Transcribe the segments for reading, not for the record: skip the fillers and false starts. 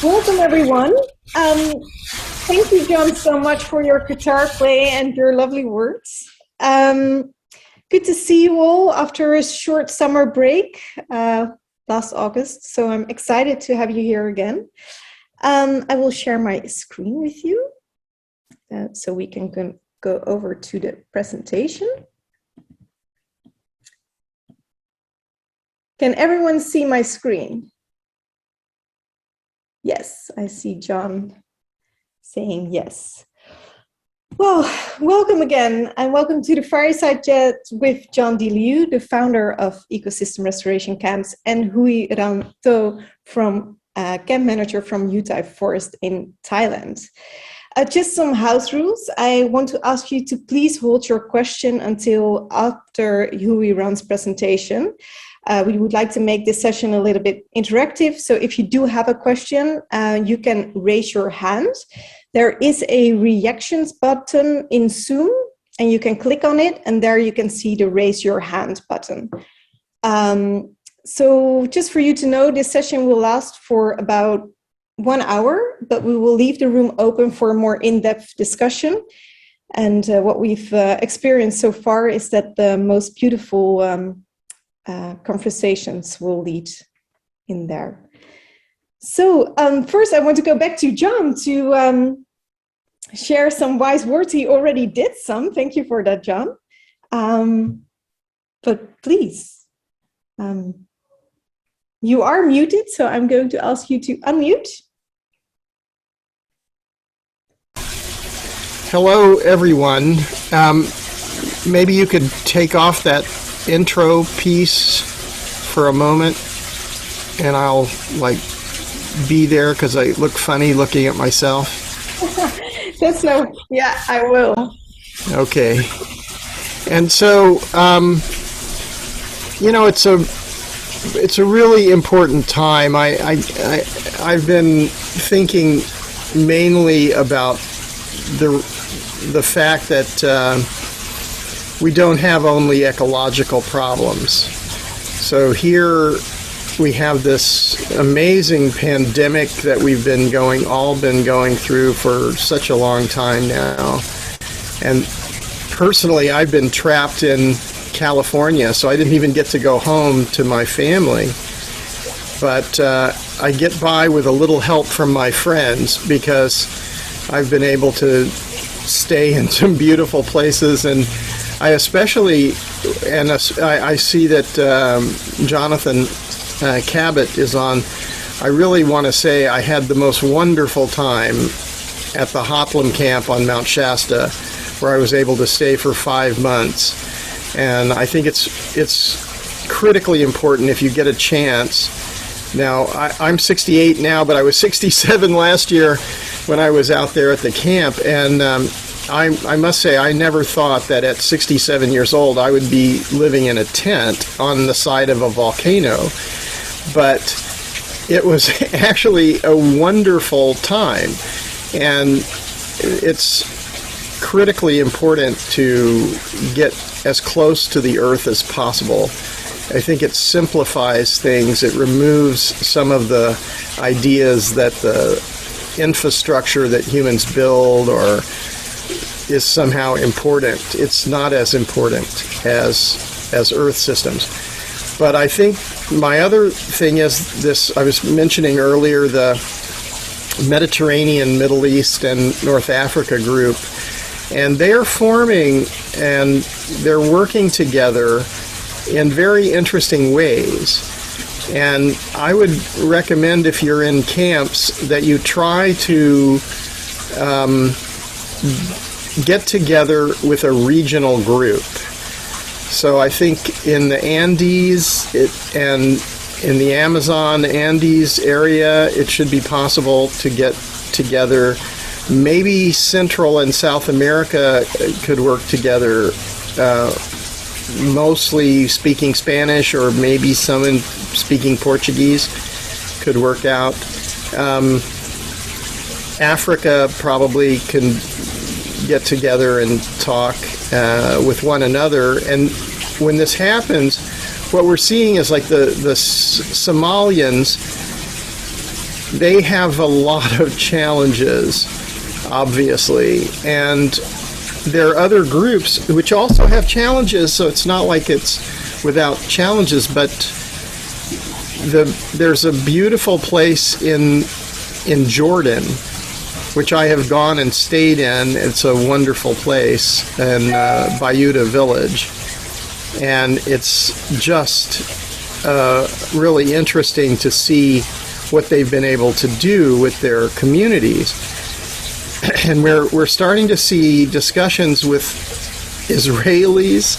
Welcome, everyone. Thank you, John, so much for your guitar play and your lovely words. Good to see you all after a short summer break last August. So I'm excited to have you here again. I will share my screen with you so we can go over to the presentation. Can everyone see my screen? Yes, I see John saying yes. Well, welcome again, and welcome to the Fireside Chat with John D. Liu, the founder of Ecosystem Restoration Camps, and Hui Ranto, from camp manager from Uthai Forest in Thailand. Just some house rules. I want to ask you to please hold your question until after Hui Ran's presentation. We would like to make this session a little bit interactive. So if you do have a question, you can raise your hand. There is a reactions button in Zoom, and you can click on it, and there you can see the raise your hand button. So just for you to know, this session will last for about 1 hour, but we will leave the room open for a more in-depth discussion. And what we've experienced so far is that the most beautiful conversations will lead in there. So first I want to go back to John to share some wise words. He already did some. Thank you for that, John. But please, you are muted, so I'm going to ask you to unmute. Hello, everyone. Maybe you could take off that intro piece for a moment, and I'll be there because I look funny looking at myself. Yeah, I will. Okay. And so, it's a really important time. I've been thinking mainly about the fact that we don't have only ecological problems. So here we have this amazing pandemic that we've all been going through for such a long time now. And personally, I've been trapped in California, so I didn't even get to go home to my family. But I get by with a little help from my friends because I've been able to stay in some beautiful places. And I especially, and I see that Jonathan Cabot is on. I really want to say I had the most wonderful time at the Hotlam camp on Mount Shasta, where I was able to stay for 5 months. And I think it's critically important if you get a chance. Now, I'm 68 now, but I was 67 last year when I was out there at the camp. And I must say, I never thought that at 67 years old I would be living in a tent on the side of a volcano. But it was actually a wonderful time. And it's critically important to get as close to the earth as possible. I think it simplifies things. It removes some of the ideas that the infrastructure that humans build or is somehow important. It's not as important as Earth systems. But I think my other thing is this, I was mentioning earlier, the Mediterranean, Middle East, and North Africa group, and they're forming and they're working together in very interesting ways. And I would recommend, if you're in camps, that you try to get together with a regional group. So I think in the Andes and in the Amazon Andes area, it should be possible to get together. Maybe Central and South America could work together, mostly speaking Spanish, or maybe some in speaking Portuguese could work out. Africa probably can get together and talk with one another. And when this happens, what we're seeing is like the Somalians they have a lot of challenges, obviously, and there are other groups which also have challenges, so it's not like it's without challenges, but there's a beautiful place in Jordan, which I have gone and stayed in. It's a wonderful place in Bayuda village, and it's just really interesting to see what they've been able to do with their communities. And we're starting to see discussions with Israelis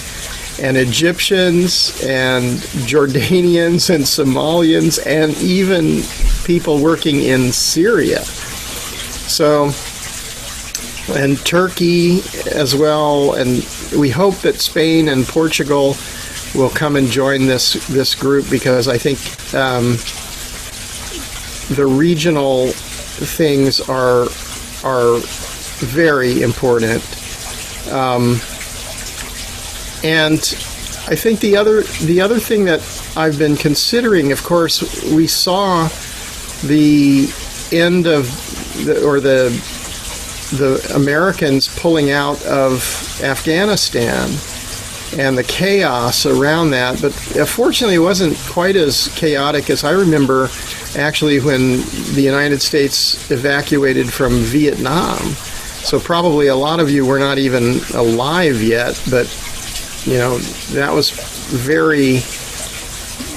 and Egyptians and Jordanians and Somalians and even people working in Syria. So, and Turkey as well, and we hope that Spain and Portugal will come and join this group, because I think the regional things are very important. And I think the other thing that I've been considering, of course, we saw the end of the Americans pulling out of Afghanistan and the chaos around that, but fortunately it wasn't quite as chaotic as I remember actually when the United States evacuated from Vietnam. So probably a lot of you were not even alive yet, but you know, that was very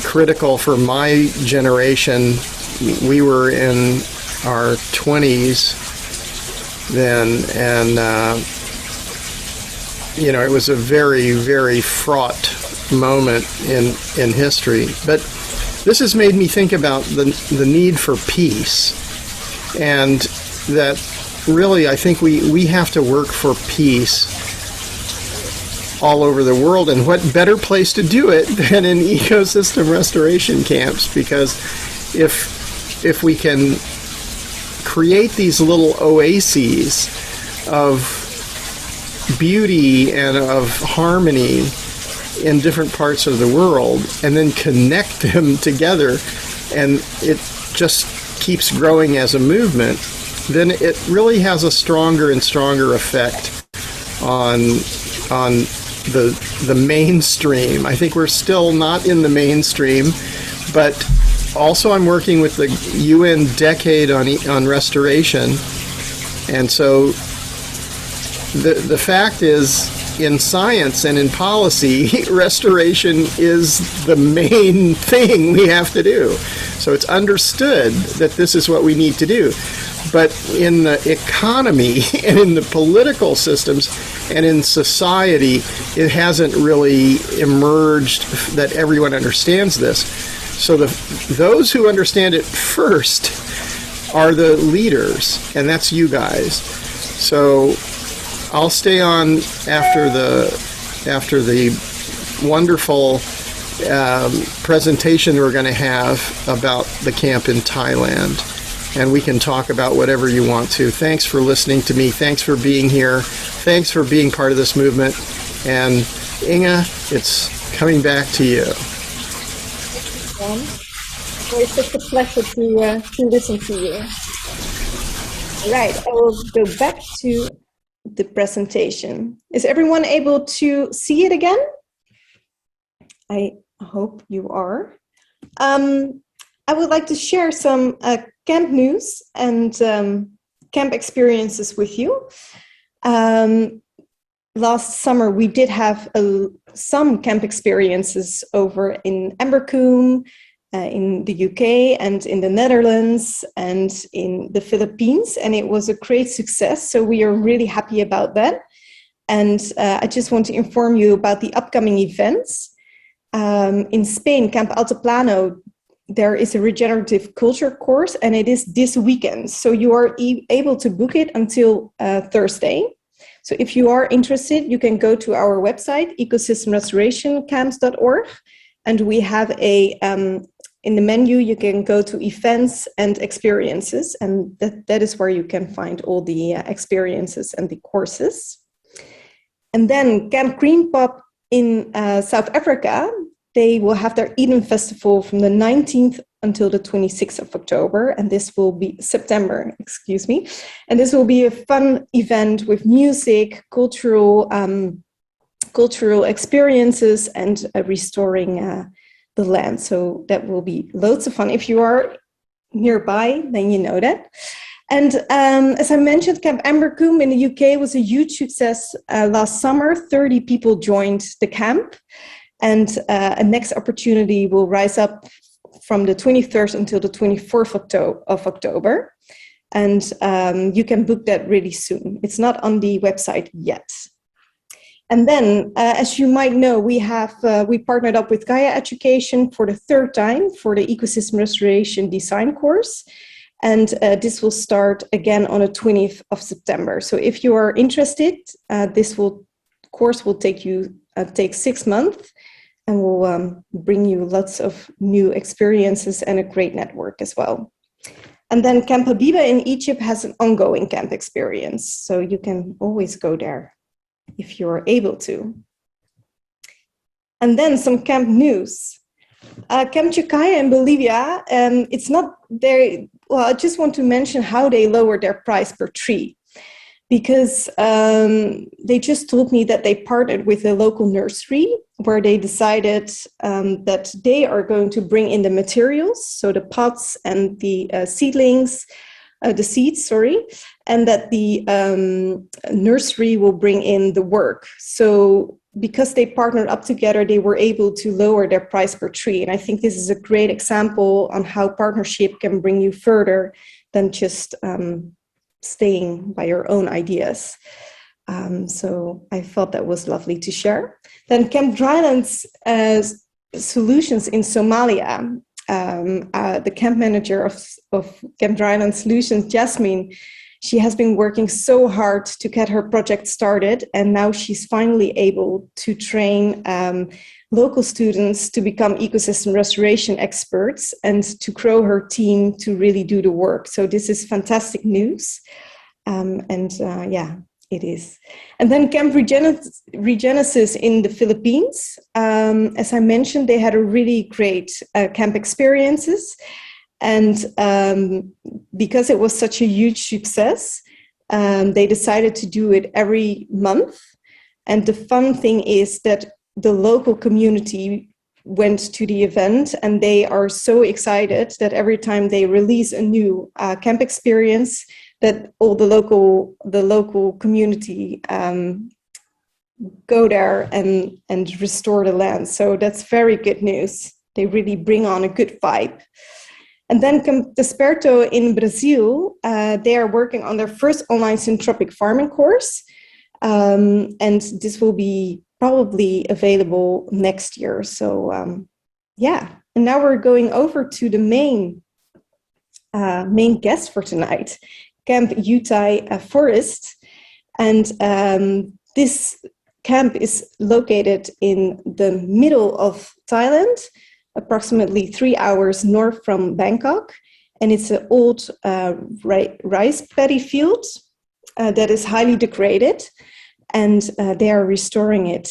critical for my generation. We were in our 20s then, and you know, it was a very, very fraught moment in history. But this has made me think about the need for peace, and that really I think we have to work for peace all over the world, and what better place to do it than in ecosystem restoration camps, because if we can create these little oases of beauty and of harmony in different parts of the world, and then connect them together, and it just keeps growing as a movement, then it really has a stronger and stronger effect on the mainstream. I think we're still not in the mainstream, but also I'm working with the UN Decade on Restoration, and so the fact is, in science and in policy, restoration is the main thing we have to do. So it's understood that this is what we need to do. But in the economy and in the political systems and in society, it hasn't really emerged that everyone understands this. So those who understand it first are the leaders, and that's you guys. So I'll stay on after the wonderful presentation we're going to have about the camp in Thailand, and we can talk about whatever you want to. Thanks for listening to me. Thanks for being here. Thanks for being part of this movement. And Inga, it's coming back to you. Well, it's such a pleasure to listen to you. Right, I will go back to the presentation. Is everyone able to see it again? I hope you are. I would like to share some camp news and camp experiences with you. Last summer, we did have some camp experiences over in Ambercombe, in the UK and in the Netherlands and in the Philippines, and it was a great success. So we are really happy about that. And I just want to inform you about the upcoming events. In Spain, Camp Altiplano, there is a regenerative culture course, and it is this weekend. So you are able to book it until Thursday. So if you are interested, you can go to our website, ecosystemrestorationcamps.org, and we have in the menu, you can go to events and experiences, and that is where you can find all the experiences and the courses. And then Camp Green Pop in South Africa, they will have their Eden Festival from the 19th until the 26th of October, and this will be September, excuse me. And this will be a fun event with music, cultural experiences, and restoring the land. So that will be loads of fun. If you are nearby, then you know that. And as I mentioned, Camp Ambercombe in the UK was a huge success last summer. 30 people joined the camp, and a next opportunity will rise up from the 23rd until the 24th of October. And you can book that really soon. It's not on the website yet. And then, as you might know, we partnered up with Gaia Education for the third time for the Ecosystem Restoration Design course. And this will start again on the 20th of September. So if you are interested, this course will take 6 months, and will bring you lots of new experiences and a great network as well. And then Camp Habiba in Egypt has an ongoing camp experience, so you can always go there if you're able to. And then some camp news. Camp Chukaya in Bolivia, it's not there. Well, I just want to mention how they lowered their price per tree, because they just told me that they partnered with a local nursery where they decided that they are going to bring in the materials, so the pots and the seeds, and that the nursery will bring in the work. So because they partnered up together, they were able to lower their price per tree. And I think this is a great example on how partnership can bring you further than just staying by your own ideas. So I thought that was lovely to share. Then Camp Dryland's Solutions in Somalia. The camp manager of Camp Dryland Solutions, Jasmine, she has been working so hard to get her project started, and now she's finally able to train local students to become ecosystem restoration experts and to grow her team to really do the work. So this is fantastic news. It is. And then Camp Regenesis in the Philippines. As I mentioned, they had a really great camp experiences. And because it was such a huge success, they decided to do it every month. And the fun thing is that the local community went to the event, and they are so excited that every time they release a new camp experience, that all the local community go there and restore the land. So that's very good news. They really bring on a good vibe. And then Camp Desperto in Brazil, they are working on their first online syntropic farming course. And this will be probably available next year. So and now we're going over to the main guest for tonight, Camp Uthai Forest. And this camp is located in the middle of Thailand, approximately 3 hours north from Bangkok. And it's an old rice paddy field that is highly degraded. And they are restoring it.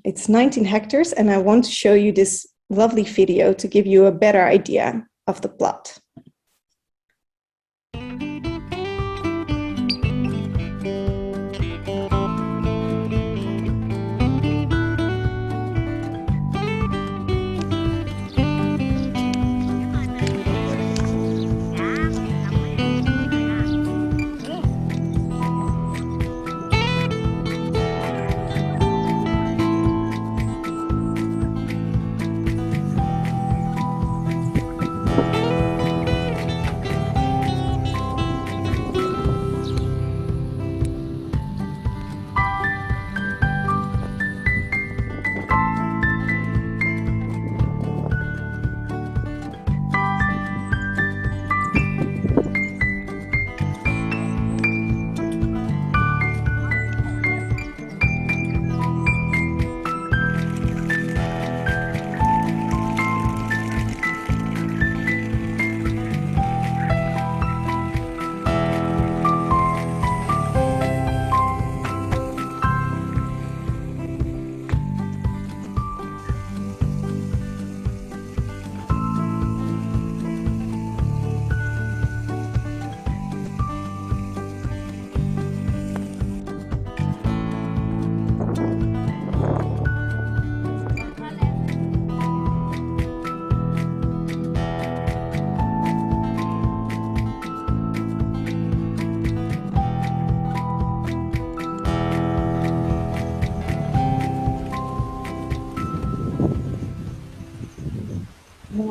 It's 19 hectares. And I want to show you this lovely video to give you a better idea of the plot.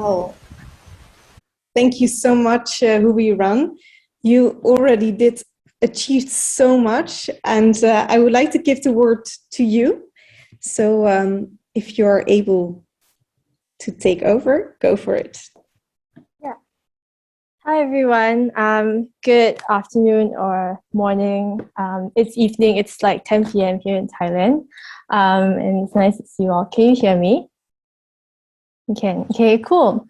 Well, thank you so much, Who We Run. You already did achieve so much, and I would like to give the word to you. So if you're able to take over, go for it. Yeah. Hi, everyone. Good afternoon or morning. It's evening. It's like 10 p.m. here in Thailand. And it's nice to see you all. Can you hear me? You can. Okay, cool.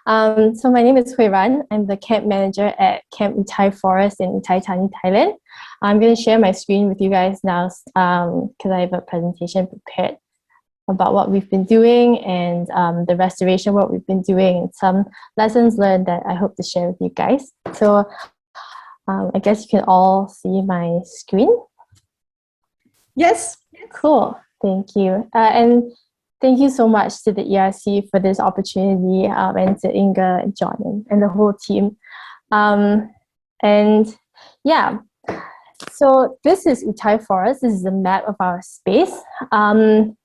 So my name is Hui Ran. I'm the camp manager at Camp Uthai Forest in Uthai, Thailand. I'm going to share my screen with you guys now because I have a presentation prepared about what we've been doing and the restoration work we've been doing and some lessons learned that I hope to share with you guys. So I guess you can all see my screen. Yes. Cool. Thank you. And thank you so much to the ERC for this opportunity and to Inga and John and the whole team. And yeah, so this is Uthai Forest. This is a map of our space. So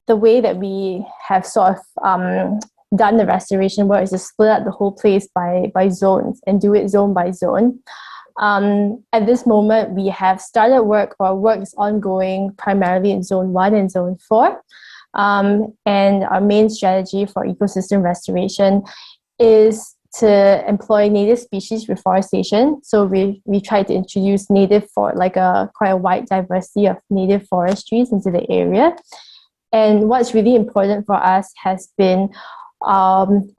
the way that we have sort of done the restoration work is to split up the whole place by zones and do it zone by zone. At this moment, we have started work, or work is ongoing primarily in Zone 1 and Zone 4. And our main strategy for ecosystem restoration is to employ native species reforestation. So we try to introduce native for quite a wide diversity of native forest trees into the area. And what's really important for us has been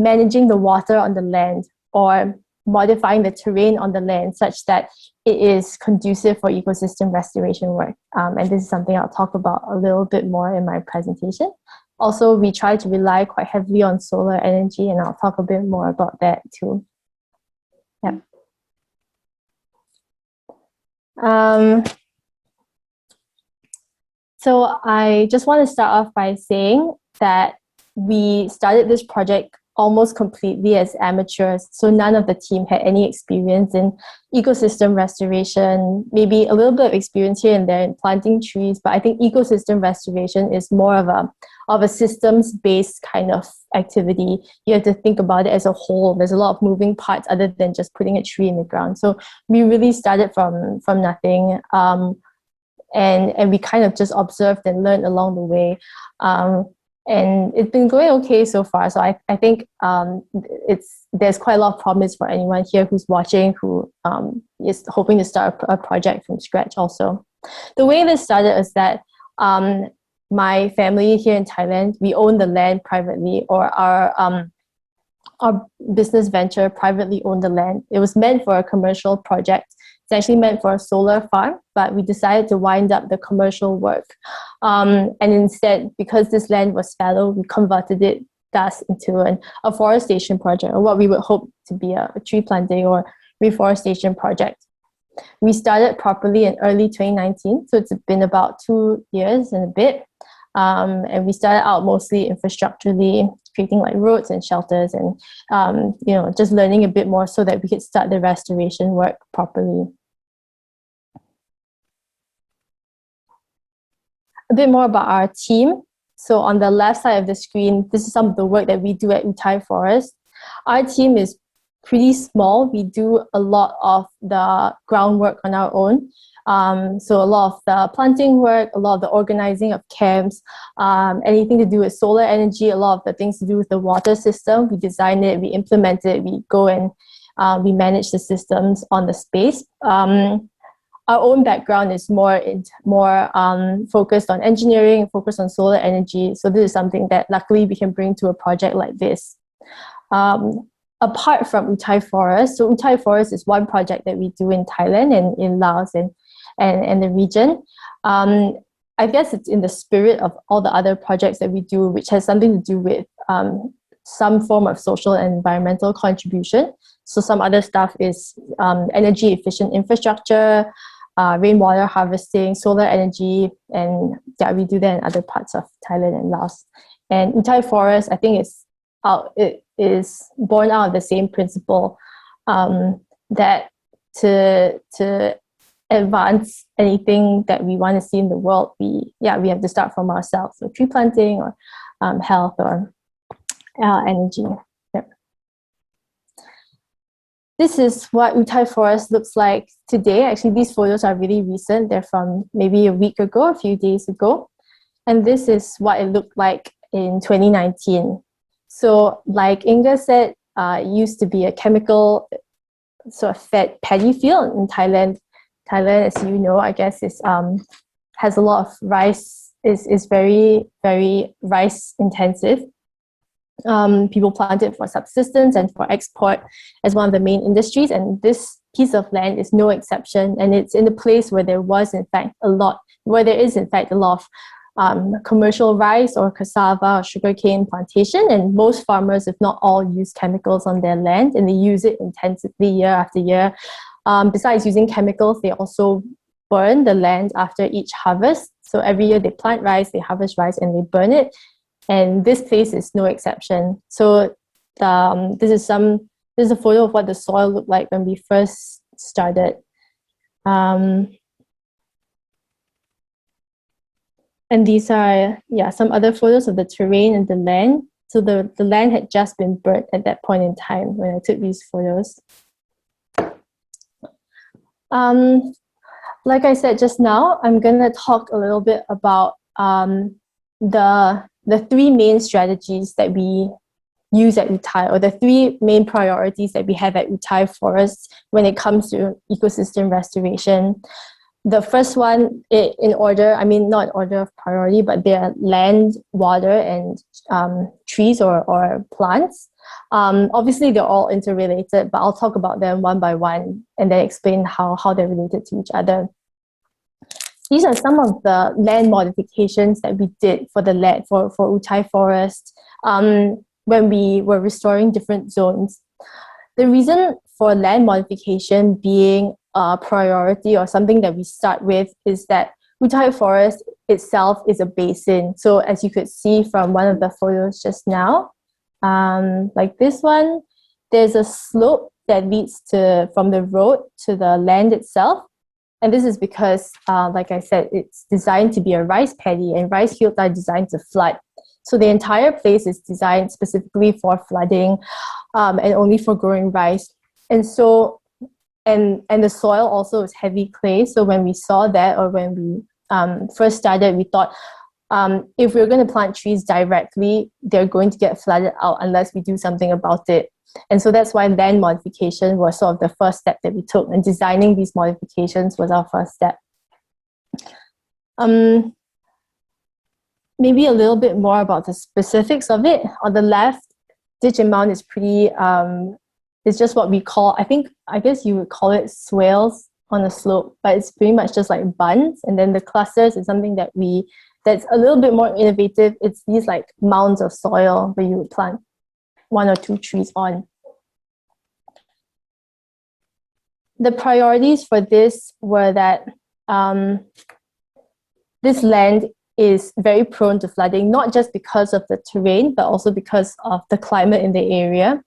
managing the water on the land, or modifying the terrain on the land such that it is conducive for ecosystem restoration work. And this is something I'll talk about a little bit more in my presentation. Also, we try to rely quite heavily on solar energy, and I'll talk a bit more about that too. Yeah. So I just want to start off by saying that we started this project almost completely as amateurs. So none of the team had any experience in ecosystem restoration, maybe a little bit of experience here and there in planting trees, but I think ecosystem restoration is more of a systems-based kind of activity. You have to think about it as a whole. There's a lot of moving parts other than just putting a tree in the ground. So we really started from nothing. And we kind of just observed and learned along the way. And it's been going okay so far. So I think there's quite a lot of promise for anyone here who's watching, who is hoping to start a project from scratch also. The way this started is that my family here in Thailand, we own the land privately, or our business venture privately owned the land. It was meant for a commercial project. It's actually meant for a solar farm, but we decided to wind up the commercial work. And instead, because this land was fallow, we converted it thus into a forestation project, or what we would hope to be a tree planting or reforestation project. We started properly in early 2019, so it's been about 2 years and a bit. And we started out mostly infrastructurally, creating like roads and shelters, and just learning a bit more so that we could start the restoration work properly. A bit more about our team. So on the left side of the screen, this is some of the work that we do at Uthai Forest. Our team is pretty small. We do a lot of the groundwork on our own. So a lot of the planting work, a lot of the organizing of camps, anything to do with solar energy, a lot of the things to do with the water system. We design it, we implement it, we go and we manage the systems on the space. Our own background is more focused on engineering, focused on solar energy. So this is something that luckily we can bring to a project like this. Apart from Uthai Forest, so Uthai Forest is one project that we do in Thailand and in Laos and the region. I guess it's in the spirit of all the other projects that we do, which has something to do with some form of social and environmental contribution. So some other stuff is energy efficient infrastructure, rainwater harvesting, solar energy, and yeah, we do that in other parts of Thailand and Laos. And Uthai Forest, I think it is born out of the same principle, that to advance anything that we want to see in the world, we have to start from ourselves. So tree planting or health or energy. Yep. This is what Uthai Forest looks like today. Actually, these photos are really recent. They're from maybe a week ago, a few days ago. And this is what it looked like in 2019. So like Inga said, it used to be a chemical sort of fed paddy field in Thailand. Thailand, as you know, I guess, has a lot of rice, is very, very rice intensive. People plant it for subsistence and for export as one of the main industries. And this piece of land is no exception. And it's in a place where there is in fact a lot of commercial rice or cassava or sugarcane plantation, and most farmers, if not all, use chemicals on their land, and they use it intensively year after year. Besides using chemicals, they also burn the land after each harvest. So every year they plant rice, they harvest rice, and they burn it. And this place is no exception. So this is a photo of what the soil looked like when we first started. And these are, some other photos of the terrain and the land. So the land had just been burnt at that point in time when I took these photos. Like I said just now, I'm going to talk a little bit about the three main strategies that we use at Uthai, or the three main priorities that we have at Uthai Forests when it comes to ecosystem restoration. The first one, not in order of priority, but they're land, water, and trees or plants. Obviously, they're all interrelated, but I'll talk about them one by one and then explain how they're related to each other. These are some of the land modifications that we did for the land for Uthai Forest when we were restoring different zones. The reason for land modification being a priority or something that we start with is that Uthai Forest itself is a basin. So as you could see from one of the photos just now, like this one, there's a slope that leads from the road to the land itself. And this is because, like I said, it's designed to be a rice paddy, and rice fields are designed to flood. So the entire place is designed specifically for flooding and only for growing rice. And so, and the soil also is heavy clay. So when we saw that, or when we first started, we thought, if we're going to plant trees directly, they're going to get flooded out unless we do something about it. And so that's why land modification was sort of the first step that we took, and designing these modifications was our first step. Maybe a little bit more about the specifics of it. On the left, ditch amount is pretty, it's just what we call, I guess you would call it swales on a slope, but it's pretty much just like buns. And then the clusters is something that's a little bit more innovative. It's these like mounds of soil where you would plant one or two trees on. The priorities for this were that this land is very prone to flooding, not just because of the terrain, but also because of the climate in the area,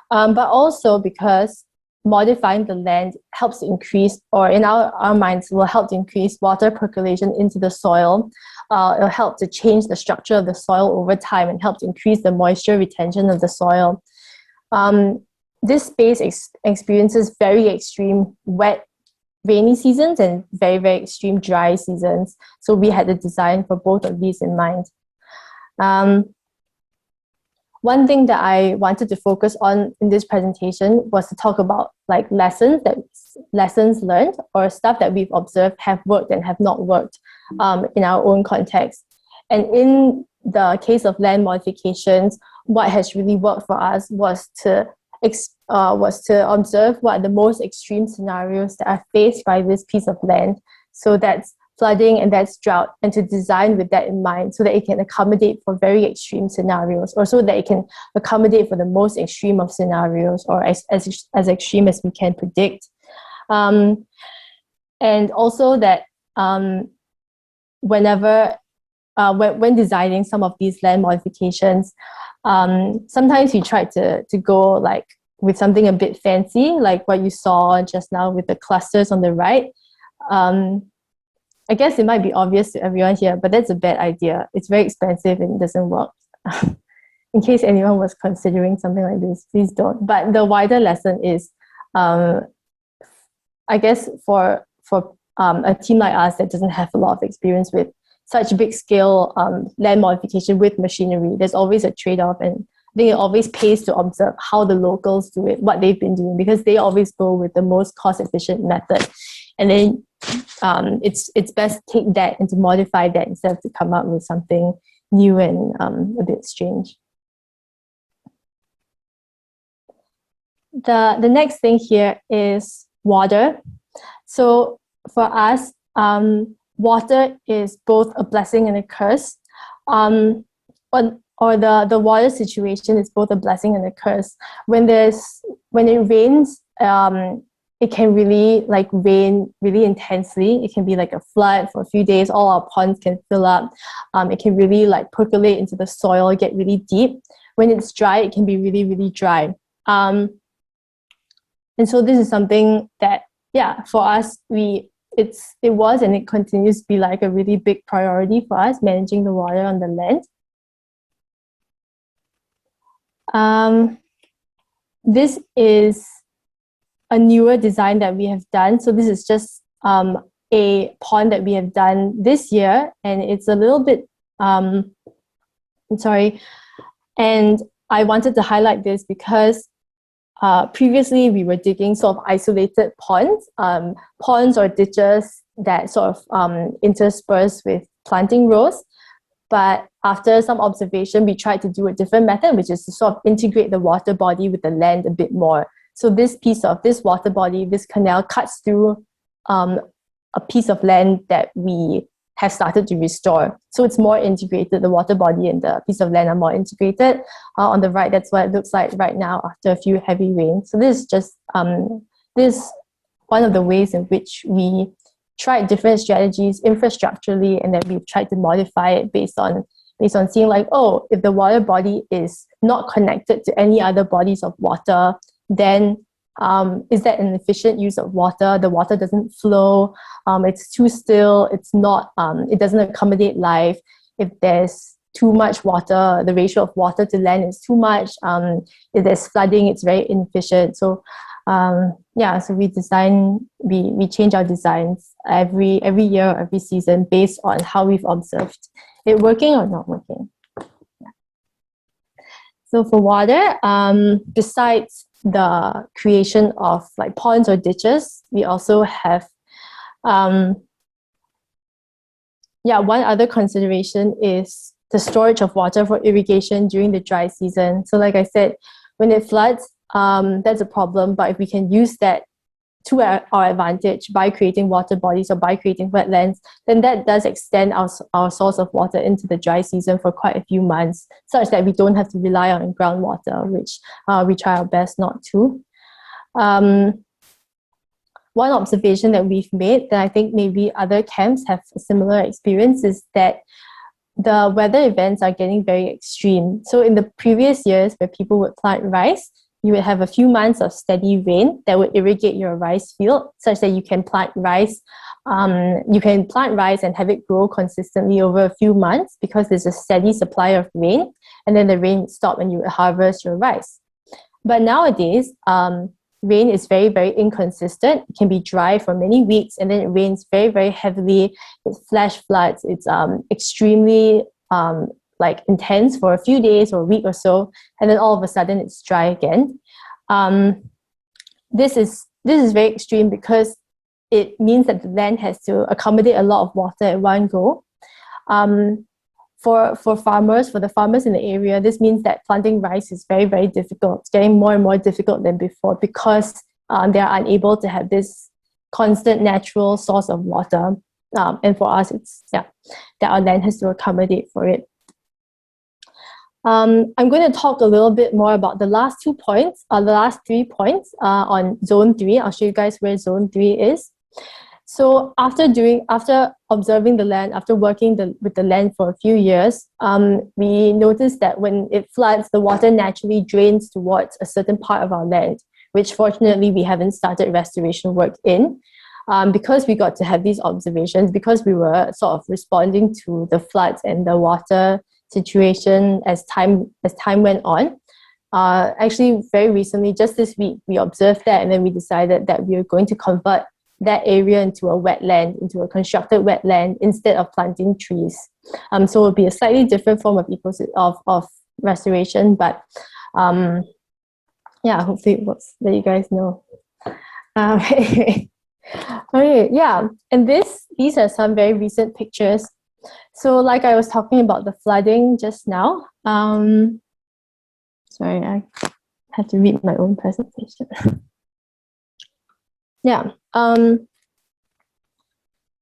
but also because modifying the land helps to increase, or in our minds, will help to increase water percolation into the soil. It'll help to change the structure of the soil over time and help to increase the moisture retention of the soil. This space experiences very extreme wet, rainy seasons and very, very extreme dry seasons. So we had the design for both of these in mind. One thing that I wanted to focus on in this presentation was to talk about like lessons learned, or stuff that we've observed have worked and have not worked in our own context. And in the case of land modifications, what has really worked for us was to observe what are the most extreme scenarios that are faced by this piece of land. So that's flooding and that's drought, and to design with that in mind so that it can accommodate for very extreme scenarios, or so that it can accommodate for the most extreme of scenarios, or as extreme as we can predict. And also that when designing some of these land modifications, sometimes we try to go like with something a bit fancy, like what you saw just now with the clusters on the right. I guess it might be obvious to everyone here, but that's a bad idea. It's very expensive and it doesn't work. in case anyone was considering something like this, please don't. But the wider lesson is, I guess for a team like us that doesn't have a lot of experience with such big scale land modification with machinery, there's always a trade-off, and I think it always pays to observe how the locals do it, what they've been doing, because they always go with the most cost-efficient method. And then it's best to take that and to modify that instead of to come up with something new and a bit strange. The next thing here is water. So for us, water is both a blessing and a curse. The water situation is both a blessing and a curse. When it rains, it can really rain really intensely. It can be like a flood for a few days. All our ponds can fill up. It can really percolate into the soil, get really deep. When it's dry, it can be really, really dry. And so this is something that, for us, it was and it continues to be a really big priority for us, managing the water on the land. This is a newer design that we have done. So this is just a pond that we have done this year, and it's a little bit, and I wanted to highlight this because previously we were digging sort of isolated ponds or ditches that sort of intersperse with planting rows. But after some observation, we tried to do a different method, which is to sort of integrate the water body with the land a bit more. So this water body, this canal cuts through a piece of land that we have started to restore. So it's more integrated. The water body and the piece of land are more integrated. On the right, that's what it looks like right now after a few heavy rains. So this is just this one of the ways in which we tried different strategies infrastructurally, and then we've tried to modify it based on seeing if the water body is not connected to any other bodies of water, then is that an efficient use of water? The water doesn't flow. It's too still. It's not. It doesn't accommodate life. If there's too much water, the ratio of water to land is too much. If there's flooding, it's very inefficient. So, so we change our designs every year, every season based on how we've observed it working or not working. Yeah. So for water, besides the creation of ponds or ditches, we also have one other consideration is the storage of water for irrigation during the dry season. So like I said, when it floods, that's a problem, but if we can use that to our advantage by creating water bodies or by creating wetlands, then that does extend our source of water into the dry season for quite a few months, such that we don't have to rely on groundwater, which we try our best not to. One observation that we've made that I think maybe other camps have a similar experience is that the weather events are getting very extreme. So in the previous years where people would plant rice, you would have a few months of steady rain that would irrigate your rice field such that you can plant rice. You can plant rice and have it grow consistently over a few months because there's a steady supply of rain, and then the rain would stop and you would harvest your rice. But nowadays, rain is very, very inconsistent. It can be dry for many weeks, and then it rains very, very heavily. It's flash floods. It's extremely intense for a few days or a week or so, and then all of a sudden it's dry again. This is very extreme because it means that the land has to accommodate a lot of water at one go. For the farmers in the area, this means that planting rice is very, very difficult. It's getting more and more difficult than before because they are unable to have this constant natural source of water. And for us, it's that our land has to accommodate for it. I'm going to talk a little bit more about the last 3 points on Zone 3. I'll show you guys where Zone 3 is. So after observing the land, after working with the land for a few years, we noticed that when it floods, the water naturally drains towards a certain part of our land, which fortunately we haven't started restoration work in. Because we got to have these observations, because we were sort of responding to the floods and the water situation as time went on. Actually, very recently, just this week, we observed that, and then we decided that we are going to convert that area into a wetland, into a constructed wetland, instead of planting trees. So it will be a slightly different form of restoration, but yeah, hopefully it works. Let you guys know. Anyway, okay, yeah, and these are some very recent pictures. So, like I was talking about the flooding just now. Sorry, I had to read my own presentation. Yeah.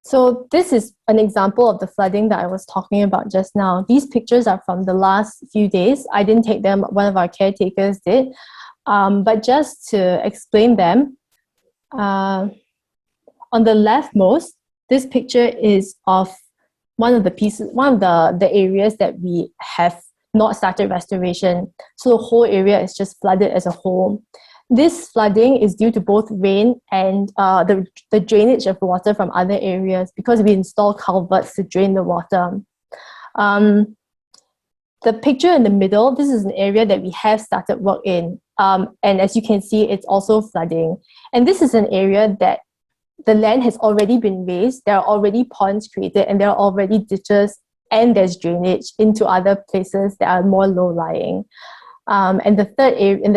So this is an example of the flooding that I was talking about just now. These pictures are from the last few days. I didn't take them, one of our caretakers did. But just to explain them, on the leftmost, this picture is of one of the areas that we have not started restoration. So the whole area is just flooded as a whole. This flooding is due to both rain and the drainage of water from other areas, because we install culverts to drain the water. The picture in the middle, this is an area that we have started work in. And as you can see, it's also flooding. And this is an area that the land has already been raised. There are already ponds created, and there are already ditches, and there's drainage into other places that are more low-lying. And in the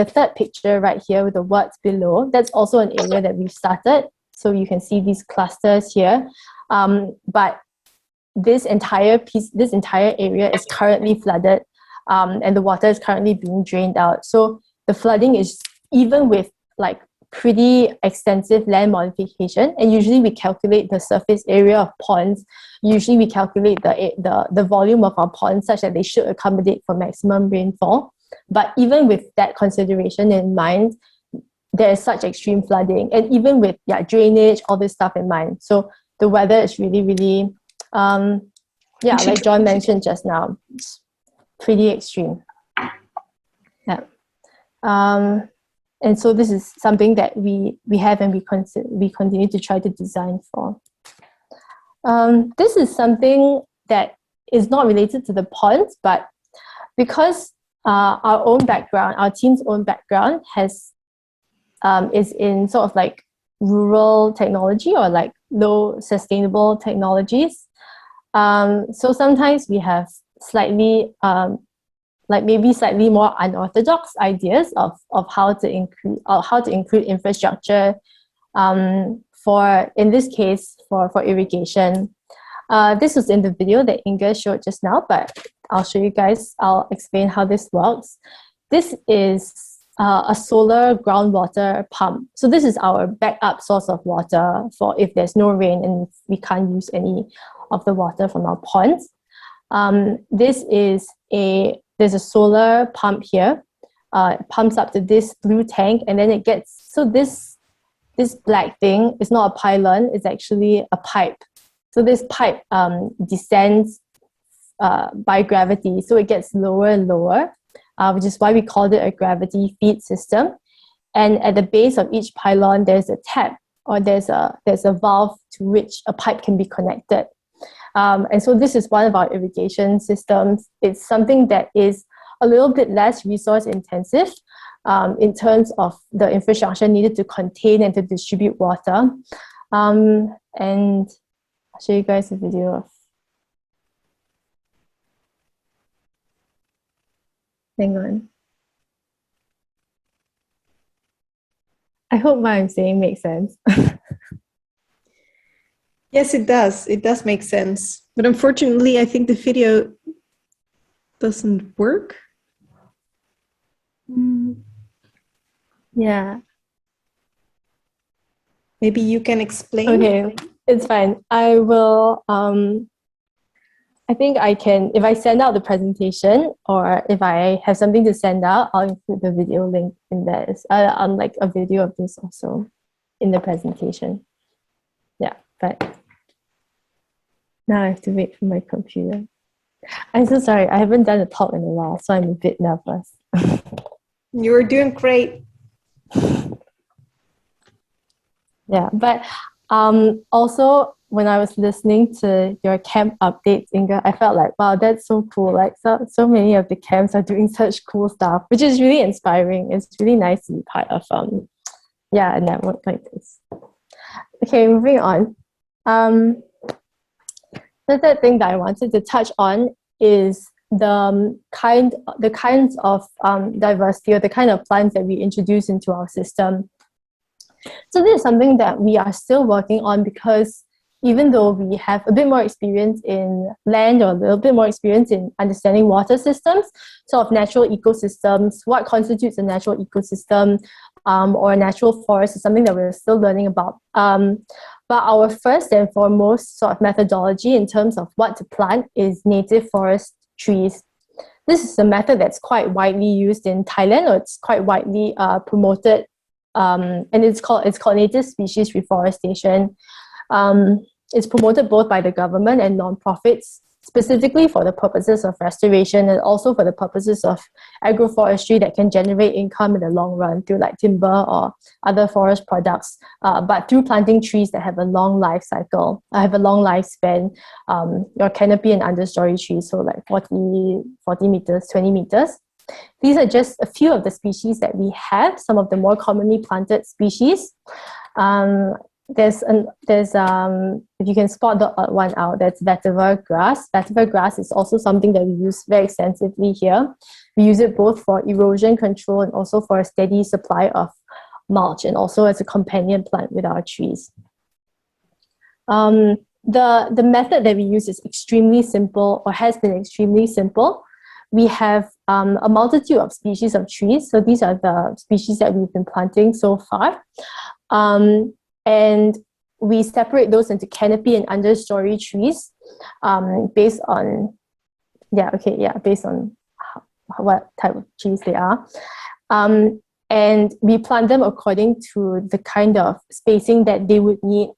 third picture right here with the words below, that's also an area that we've started. So you can see these clusters here. But this entire area is currently flooded, and the water is currently being drained out. So the flooding is, even with like pretty extensive land modification, and usually we calculate the surface area of ponds. Usually we calculate the volume of our ponds such that they should accommodate for maximum rainfall. But even with that consideration in mind, there is such extreme flooding, and even with drainage, all this stuff in mind. So the weather is really, really, like John mentioned just now, it's pretty extreme. Yeah. And so this is something that we have, and we continue to try to design for. This is something that is not related to the ponds, but because our team's own background is in sort of like rural technology, or like low sustainable technologies. So sometimes we have slightly maybe slightly more unorthodox ideas of how to include infrastructure for, in this case, for irrigation. This was in the video that Inga showed just now, but I'll show you guys. I'll explain how this works. This is a solar groundwater pump. So this is our backup source of water for if there's no rain and we can't use any of the water from our ponds. There's a solar pump here. It pumps up to this blue tank, and then it gets, so this black thing is not a pylon, it's actually a pipe. So this pipe descends by gravity, so it gets lower and lower, which is why we called it a gravity feed system. And at the base of each pylon, there's a tap, or there's a valve to which a pipe can be connected. And so this is one of our irrigation systems. It's something that is a little bit less resource intensive in terms of the infrastructure needed to contain and to distribute water. And I'll show you guys a video of. Hang on. I hope what I'm saying makes sense. Yes, it does. It does make sense. But unfortunately, I think the video doesn't work. Yeah. Maybe you can explain. Okay, it's fine. I will, I think I can, if I send out the presentation, or if I have something to send out, I'll include the video link in there. Like a video of this also in the presentation. Yeah, but now I have to wait for my computer. I'm so sorry. I haven't done a talk in a while, so I'm a bit nervous. You're doing great. Yeah, but also when I was listening to your camp updates, Inga, I felt like, wow, that's so cool. Like so many of the camps are doing such cool stuff, which is really inspiring. It's really nice to be part of a network like this. Okay, moving on. The third thing that I wanted to touch on is the kinds of diversity, or the kind of plants that we introduce into our system. So this is something that we are still working on, because even though we have a bit more experience in land, or a little bit more experience in understanding water systems, sort of natural ecosystems, what constitutes a natural ecosystem or a natural forest is something that we're still learning about. But our first and foremost sort of methodology in terms of what to plant is native forest trees. This is a method that's quite widely used in Thailand, or it's quite widely promoted, and it's called native species reforestation. It's promoted both by the government and non-profits, specifically for the purposes of restoration and also for the purposes of agroforestry that can generate income in the long run through like timber or other forest products, but through planting trees that have a long life cycle, have a long lifespan, your canopy and understory trees, so like 40 meters, 20 meters. These are just a few of the species that we have, some of the more commonly planted species. There's if you can spot the odd one out, that's vetiver grass. Vetiver grass is also something that we use very extensively here. We use it both for erosion control and also for a steady supply of mulch, and also as a companion plant with our trees. The method that we use is extremely simple, or has been extremely simple. We have a multitude of species of trees. So these are the species that we've been planting so far. And we separate those into canopy and understory trees based on what type of trees they are. And we plant them according to the kind of spacing that they would need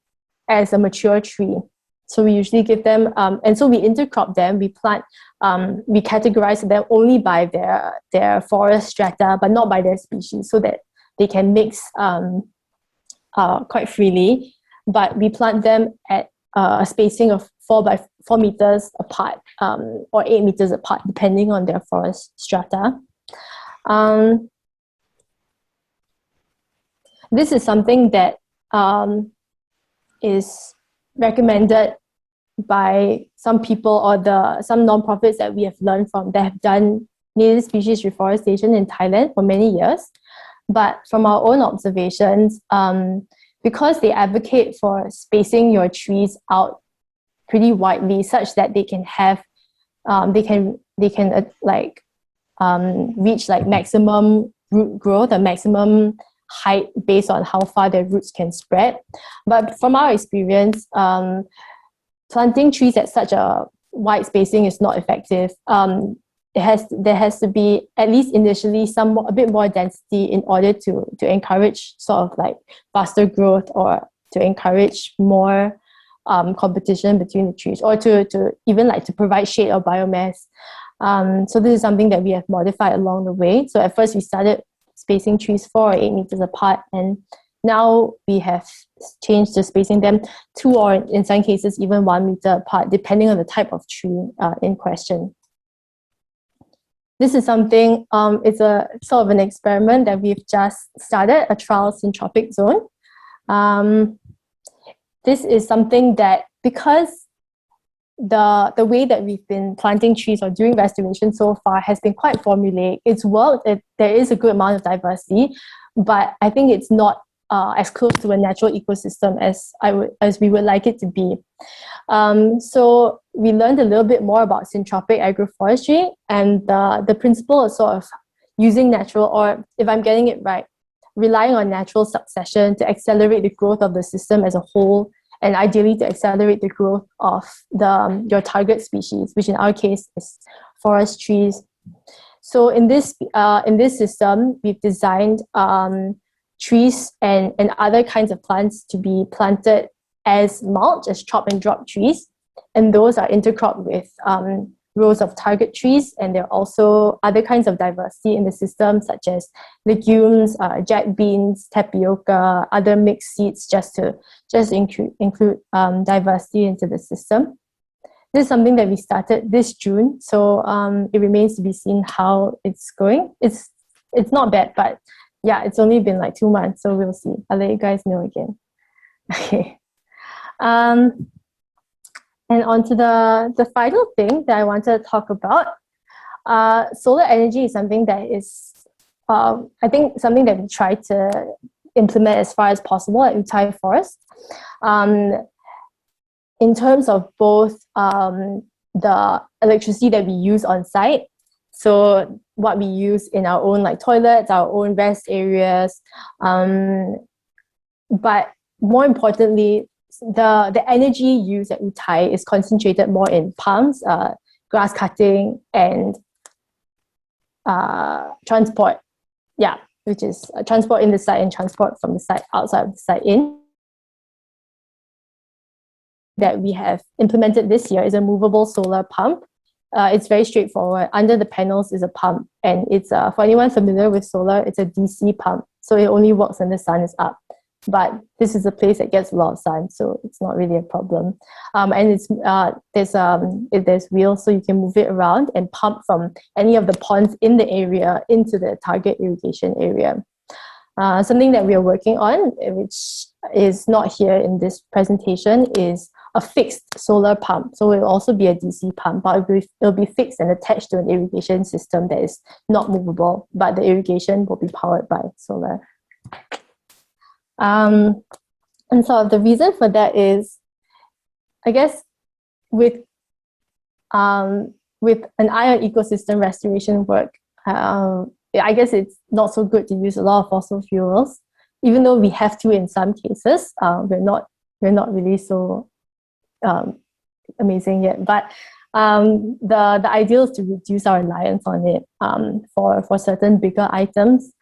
as a mature tree. So we usually give them, and so we intercrop them. We plant, we categorize them only by their forest strata, but not by their species, so that they can mix quite freely. But we plant them at a spacing of 4 by 4 meters apart, or 8 meters apart, depending on their forest strata. This is something that is recommended by some people, or some non-profits that we have learned from, that have done native species reforestation in Thailand for many years. But from our own observations, because they advocate for spacing your trees out pretty widely, such that they can have, reach like maximum root growth, a maximum height based on how far their roots can spread. But from our experience, planting trees at such a wide spacing is not effective. There has to be, at least initially, a bit more density in order to encourage sort of like faster growth, or to encourage more competition between the trees, or to even like to provide shade or biomass. So this is something that we have modified along the way. So at first we started spacing trees 4 or 8 meters apart, and now we have changed to spacing them 2 or in some cases even 1 meter apart, depending on the type of tree in question. This is something, it's a sort of an experiment that we've just started, a trial syntropic zone. This is something that, because the way that we've been planting trees or doing restoration so far has been quite formulaic. It's worked, there is a good amount of diversity, but I think it's not as close to a natural ecosystem as we would like it to be. So we learned a little bit more about syntropic agroforestry, and the principle is sort of using natural, or if I'm getting it right, relying on natural succession to accelerate the growth of the system as a whole, and ideally to accelerate the growth of your target species, which in our case is forest trees. So in this system, we've designed trees and other kinds of plants to be planted as mulch, as chop and drop trees, and those are intercropped with rows of target trees, and there are also other kinds of diversity in the system, such as legumes, jack beans, tapioca, other mixed seeds, just to include diversity into the system. This is something that we started this June, so it remains to be seen how it's going. It's not bad, but yeah, it's only been like 2 months, so we'll see. I'll let you guys know again. Okay. And on to the final thing that I wanted to talk about. Solar energy is something that is, I think, something that we try to implement as far as possible at Uthai Forest. In terms of both the electricity that we use on site, so what we use in our own like toilets, our own rest areas, but more importantly, the energy used at Uthai is concentrated more in palms, grass cutting, and transport. Yeah, which is transport in the site and transport from the site outside of the site in. That we have implemented this year is a movable solar pump. It's very straightforward. Under the panels is a pump, and it's for anyone familiar with solar, it's a DC pump, so it only works when the sun is up. But this is a place that gets a lot of sun, so it's not really a problem. And it's there's wheels, so you can move it around and pump from any of the ponds in the area into the target irrigation area. Something that we are working on, which is not here in this presentation, is a fixed solar pump. So it will also be a DC pump, but it'll be fixed and attached to an irrigation system that is not movable, but the irrigation will be powered by solar. And so the reason for that is, I guess, with an eye on ecosystem restoration work, I guess it's not so good to use a lot of fossil fuels, even though we have to in some cases. We're not really so amazing yet, but the ideal is to reduce our reliance on it for certain bigger items.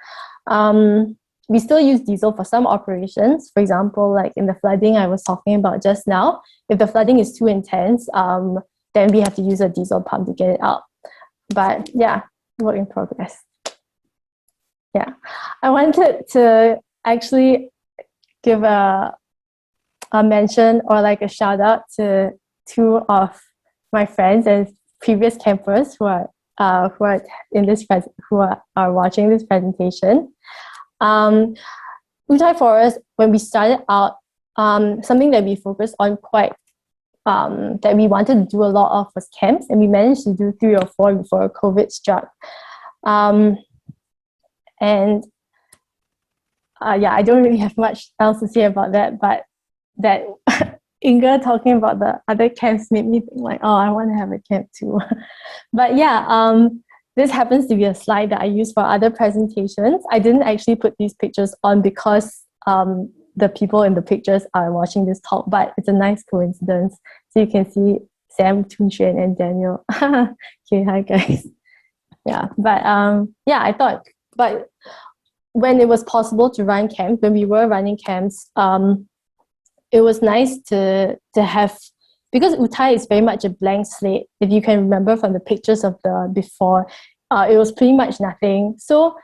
We still use diesel for some operations. For example, like in the flooding I was talking about just now, if the flooding is too intense, then we have to use a diesel pump to get it out. But yeah, work in progress. Yeah, I wanted to actually give a mention or like a shout out to two of my friends and previous campers who are in this who are watching this presentation. Uthai Forest, when we started out, something that we focused on quite that we wanted to do a lot of was camps, and we managed to do 3 or 4 before COVID struck. And yeah, I don't really have much else to say about that, but that Inga talking about the other camps made me think like, oh, I want to have a camp too. But yeah, this happens to be a slide that I use for other presentations. I didn't actually put these pictures on because the people in the pictures are watching this talk, but it's a nice coincidence. So you can see Sam, Tun Xuan, and Daniel. Okay, hi guys. Yeah, but yeah, I thought, but when it was possible to run camps, when we were running camps, it was nice to have, because Uthai is very much a blank slate. If you can remember from the pictures of the before, it was pretty much nothing. So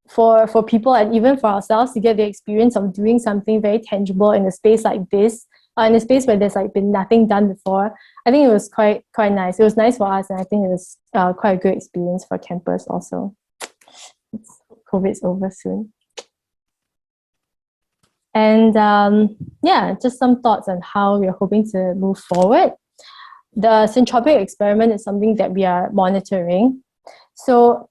for people and even for ourselves to get the experience of doing something very tangible in a space like this, in a space where there's like been nothing done before, I think it was quite nice. It was nice for us, and I think it was quite a good experience for campers also. COVID's over soon. And yeah, just some thoughts on how we're hoping to move forward. The syntropic experiment is something that we are monitoring. So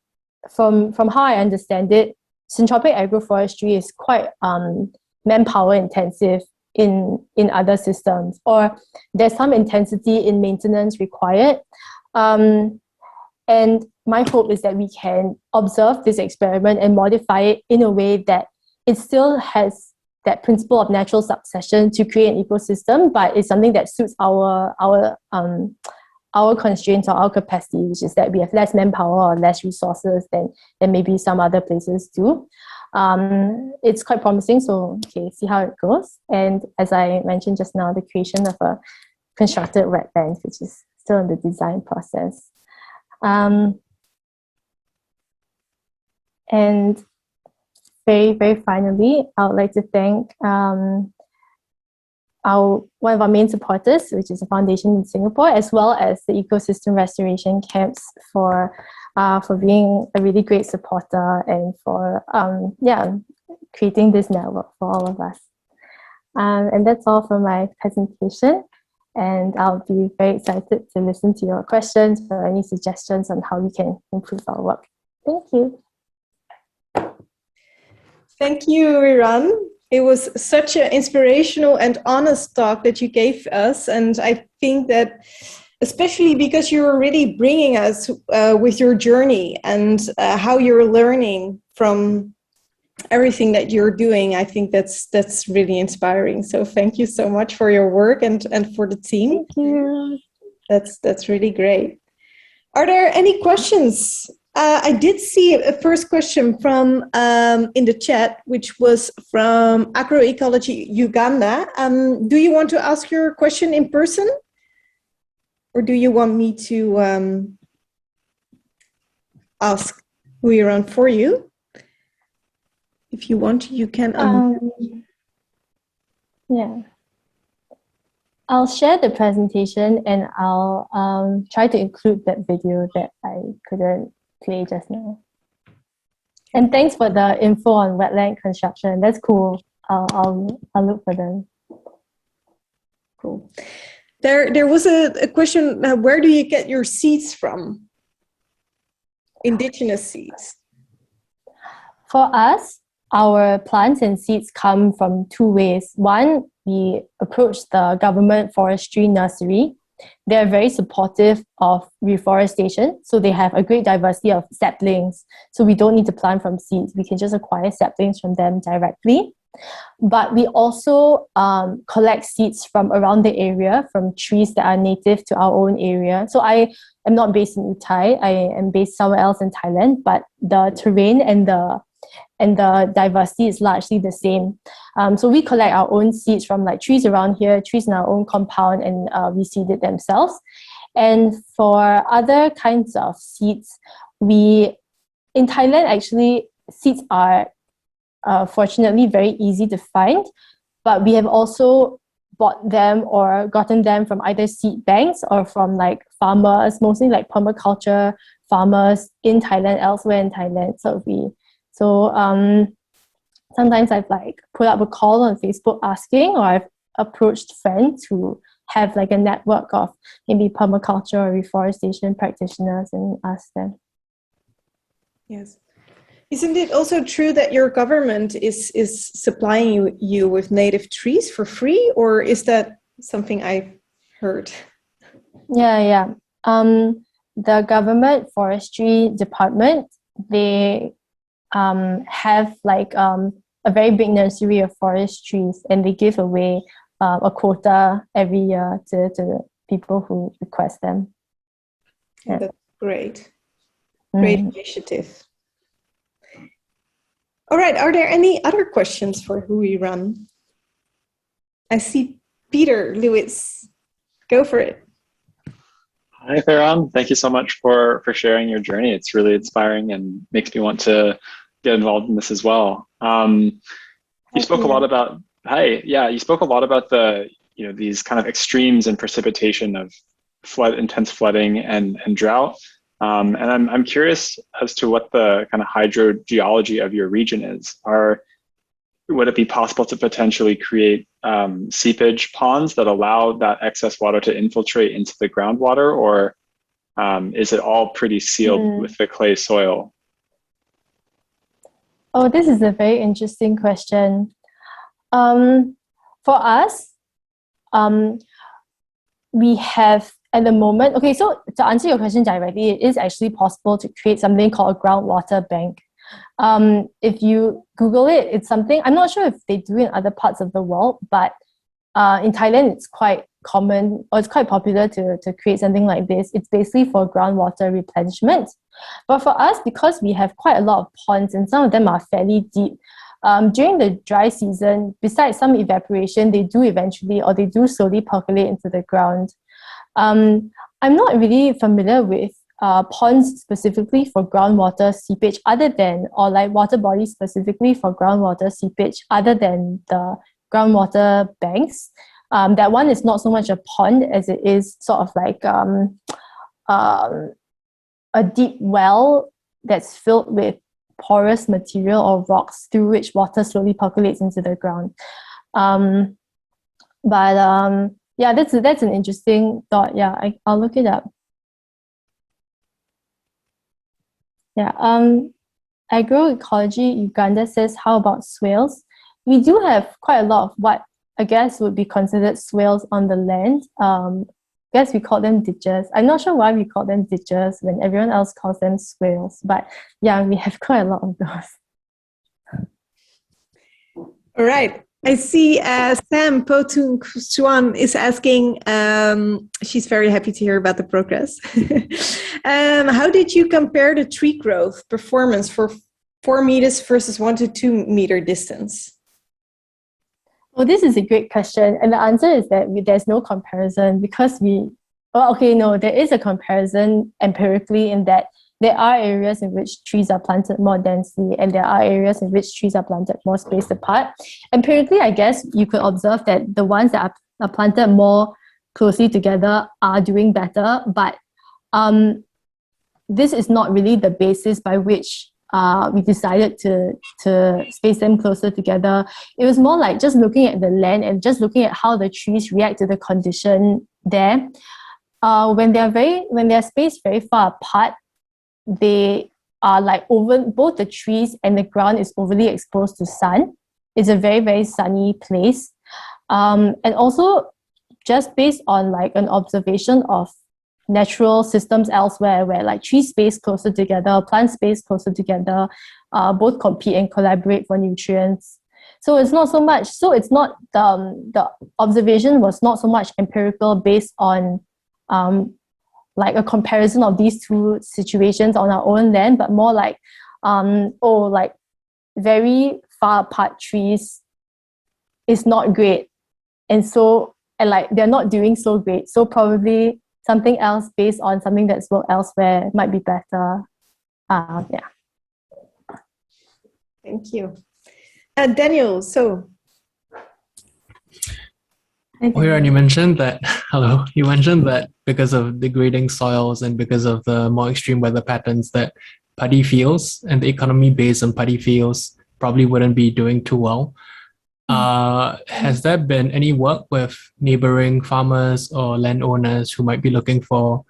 from how I understand it, syntropic agroforestry is quite manpower intensive in other systems, or there's some intensity in maintenance required. And my hope is that we can observe this experiment and modify it in a way that it still has that principle of natural succession to create an ecosystem, but it's something that suits our constraints or our capacity, which is that we have less manpower or less resources than maybe some other places do. It's quite promising, so okay, see how it goes. And as I mentioned just now, the creation of a constructed wetland, which is still in the design process. And very, very finally, I would like to thank one of our main supporters, which is a foundation in Singapore, as well as the ecosystem restoration camps for being a really great supporter and for creating this network for all of us. And that's all for my presentation. And I'll be very excited to listen to your questions or any suggestions on how we can improve our work. Thank you. Thank you, Iran. It was such an inspirational and honest talk that you gave us. And I think that, especially because you're really bringing us with your journey and how you're learning from everything that you're doing, I think that's really inspiring. So thank you so much for your work and for the team. Thank you. That's really great. Are there any questions? I did see a first question from in the chat, which was from Agroecology Uganda. Do you want to ask your question in person? Or do you want me to ask Huiran for you? If you want, you can. Yeah. I'll share the presentation and I'll try to include that video that I couldn't play just now. And thanks for the info on wetland construction. That's cool. I'll look for them. Cool. There was a question, where do you get your seeds from? Indigenous seeds. For us, our plants and seeds come from two ways. One, we approach the government forestry nursery. They're very supportive of reforestation, so they have a great diversity of saplings. So we don't need to plant from seeds. We can just acquire saplings from them directly. But we also collect seeds from around the area, from trees that are native to our own area. So I am not based in Uthai. I am based somewhere else in Thailand, but the terrain and the diversity is largely the same. So we collect our own seeds from like trees around here, trees in our own compound, and we seed it themselves. And for other kinds of seeds, in Thailand, actually, seeds are fortunately very easy to find, but we have also bought them or gotten them from either seed banks or from like farmers, mostly like permaculture farmers in Thailand, elsewhere in Thailand. So sometimes I've like put up a call on Facebook asking, or I've approached friends who have like a network of maybe permaculture or reforestation practitioners and asked them. Yes. Isn't it also true that your government is supplying you with native trees for free, or is that something I've heard? Yeah. The government forestry department, they have like a very big nursery of forest trees, and they give away a quota every year to people who request them. Yeah. That's great. Great initiative. All right, are there any other questions for Huiran? I see Peter Lewis. Go for it. Hi, Farron. Thank you so much for sharing your journey. It's really inspiring and makes me want to get involved in this as well. You spoke a lot about the these kind of extremes in precipitation of intense flooding and drought. And I'm curious as to what the kind of hydrogeology of your region is. Would it be possible to potentially create seepage ponds that allow that excess water to infiltrate into the groundwater, or is it all pretty sealed with the clay soil? Oh, this is a very interesting question. For us, we have at the moment, okay, so to answer your question directly, it is actually possible to create something called a groundwater bank. If you Google it, it's something, I'm not sure if they do in other parts of the world, but in Thailand, it's quite common, or it's quite popular to create something like this. It's basically for groundwater replenishment. But for us, because we have quite a lot of ponds and some of them are fairly deep, during the dry season, besides some evaporation, they do slowly percolate into the ground. I'm not really familiar with ponds specifically for groundwater seepage other than, or like water bodies specifically for groundwater seepage other than the groundwater banks. That one is not so much a pond as it is sort of like a deep well that's filled with porous material or rocks through which water slowly percolates into the ground. Yeah, that's an interesting thought. Yeah, I'll look it up. Yeah. Agroecology Uganda says, how about swales? We do have quite a lot of what I guess would be considered swales on the land. I guess we call them ditches. I'm not sure why we call them ditches when everyone else calls them swales, but yeah, we have quite a lot of those. All right. I see Sam Potung Swan is asking, she's very happy to hear about the progress. How did you compare the tree growth performance for 4 meters versus 1 to 2 meter distance? Well, this is a great question. And the answer is that there's no comparison because there is a comparison empirically in that there are areas in which trees are planted more densely and there are areas in which trees are planted more spaced apart. Empirically, I guess you could observe that the ones that are planted more closely together are doing better, but this is not really the basis by which we decided to space them closer together. It was more like just looking at the land and just looking at how the trees react to the condition there. When they're spaced very far apart, they are like both the trees and the ground is overly exposed to sun. It's a very, very sunny place. And also just based on like an observation of natural systems elsewhere where like trees space closer together, plants space closer together, both compete and collaborate for nutrients. So it's not the observation was not so much empirical based on like a comparison of these two situations on our own land, but more like, like very far apart trees is not great. And like they're not doing so great. So probably something else based on something that's worked elsewhere might be better. Yeah. Thank you. Daniel, so. You mentioned that, you mentioned that because of degrading soils and because of the more extreme weather patterns that paddy fields and the economy based on paddy fields probably wouldn't be doing too well. Has there been any work with neighboring farmers or landowners who might be looking for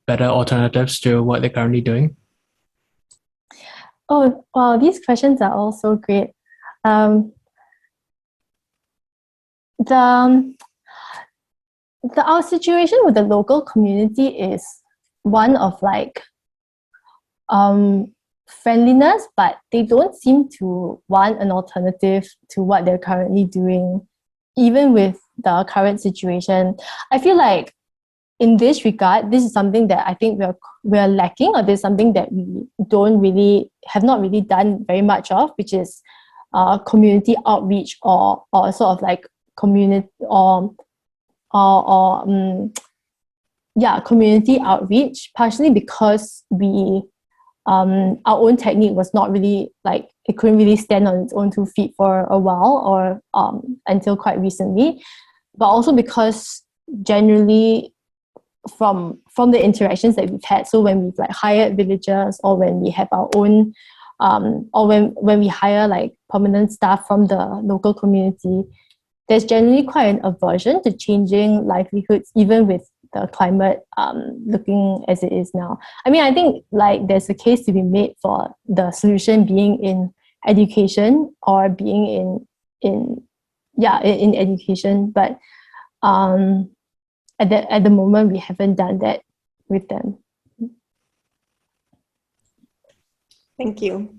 better alternatives to what they're currently doing? Oh, wow, these questions are all so great. Our situation with the local community is one of like friendliness, but they don't seem to want an alternative to what they're currently doing, even with the current situation. I feel like in this regard, this is something that I think we're lacking, or there's something that we have not really done very much of, which is community outreach or sort of like community community outreach, partially because our own technique was not really like, it couldn't really stand on its own 2 feet for a while or until quite recently, but also because generally from the interactions that we've had, so when we've like hired villagers or when we have our own or when we hire like permanent staff from the local community, there's generally quite an aversion to changing livelihoods, even with the climate looking as it is now. I mean, I think like there's a case to be made for the solution being in education or being in education, but at the moment we haven't done that with them. Thank you.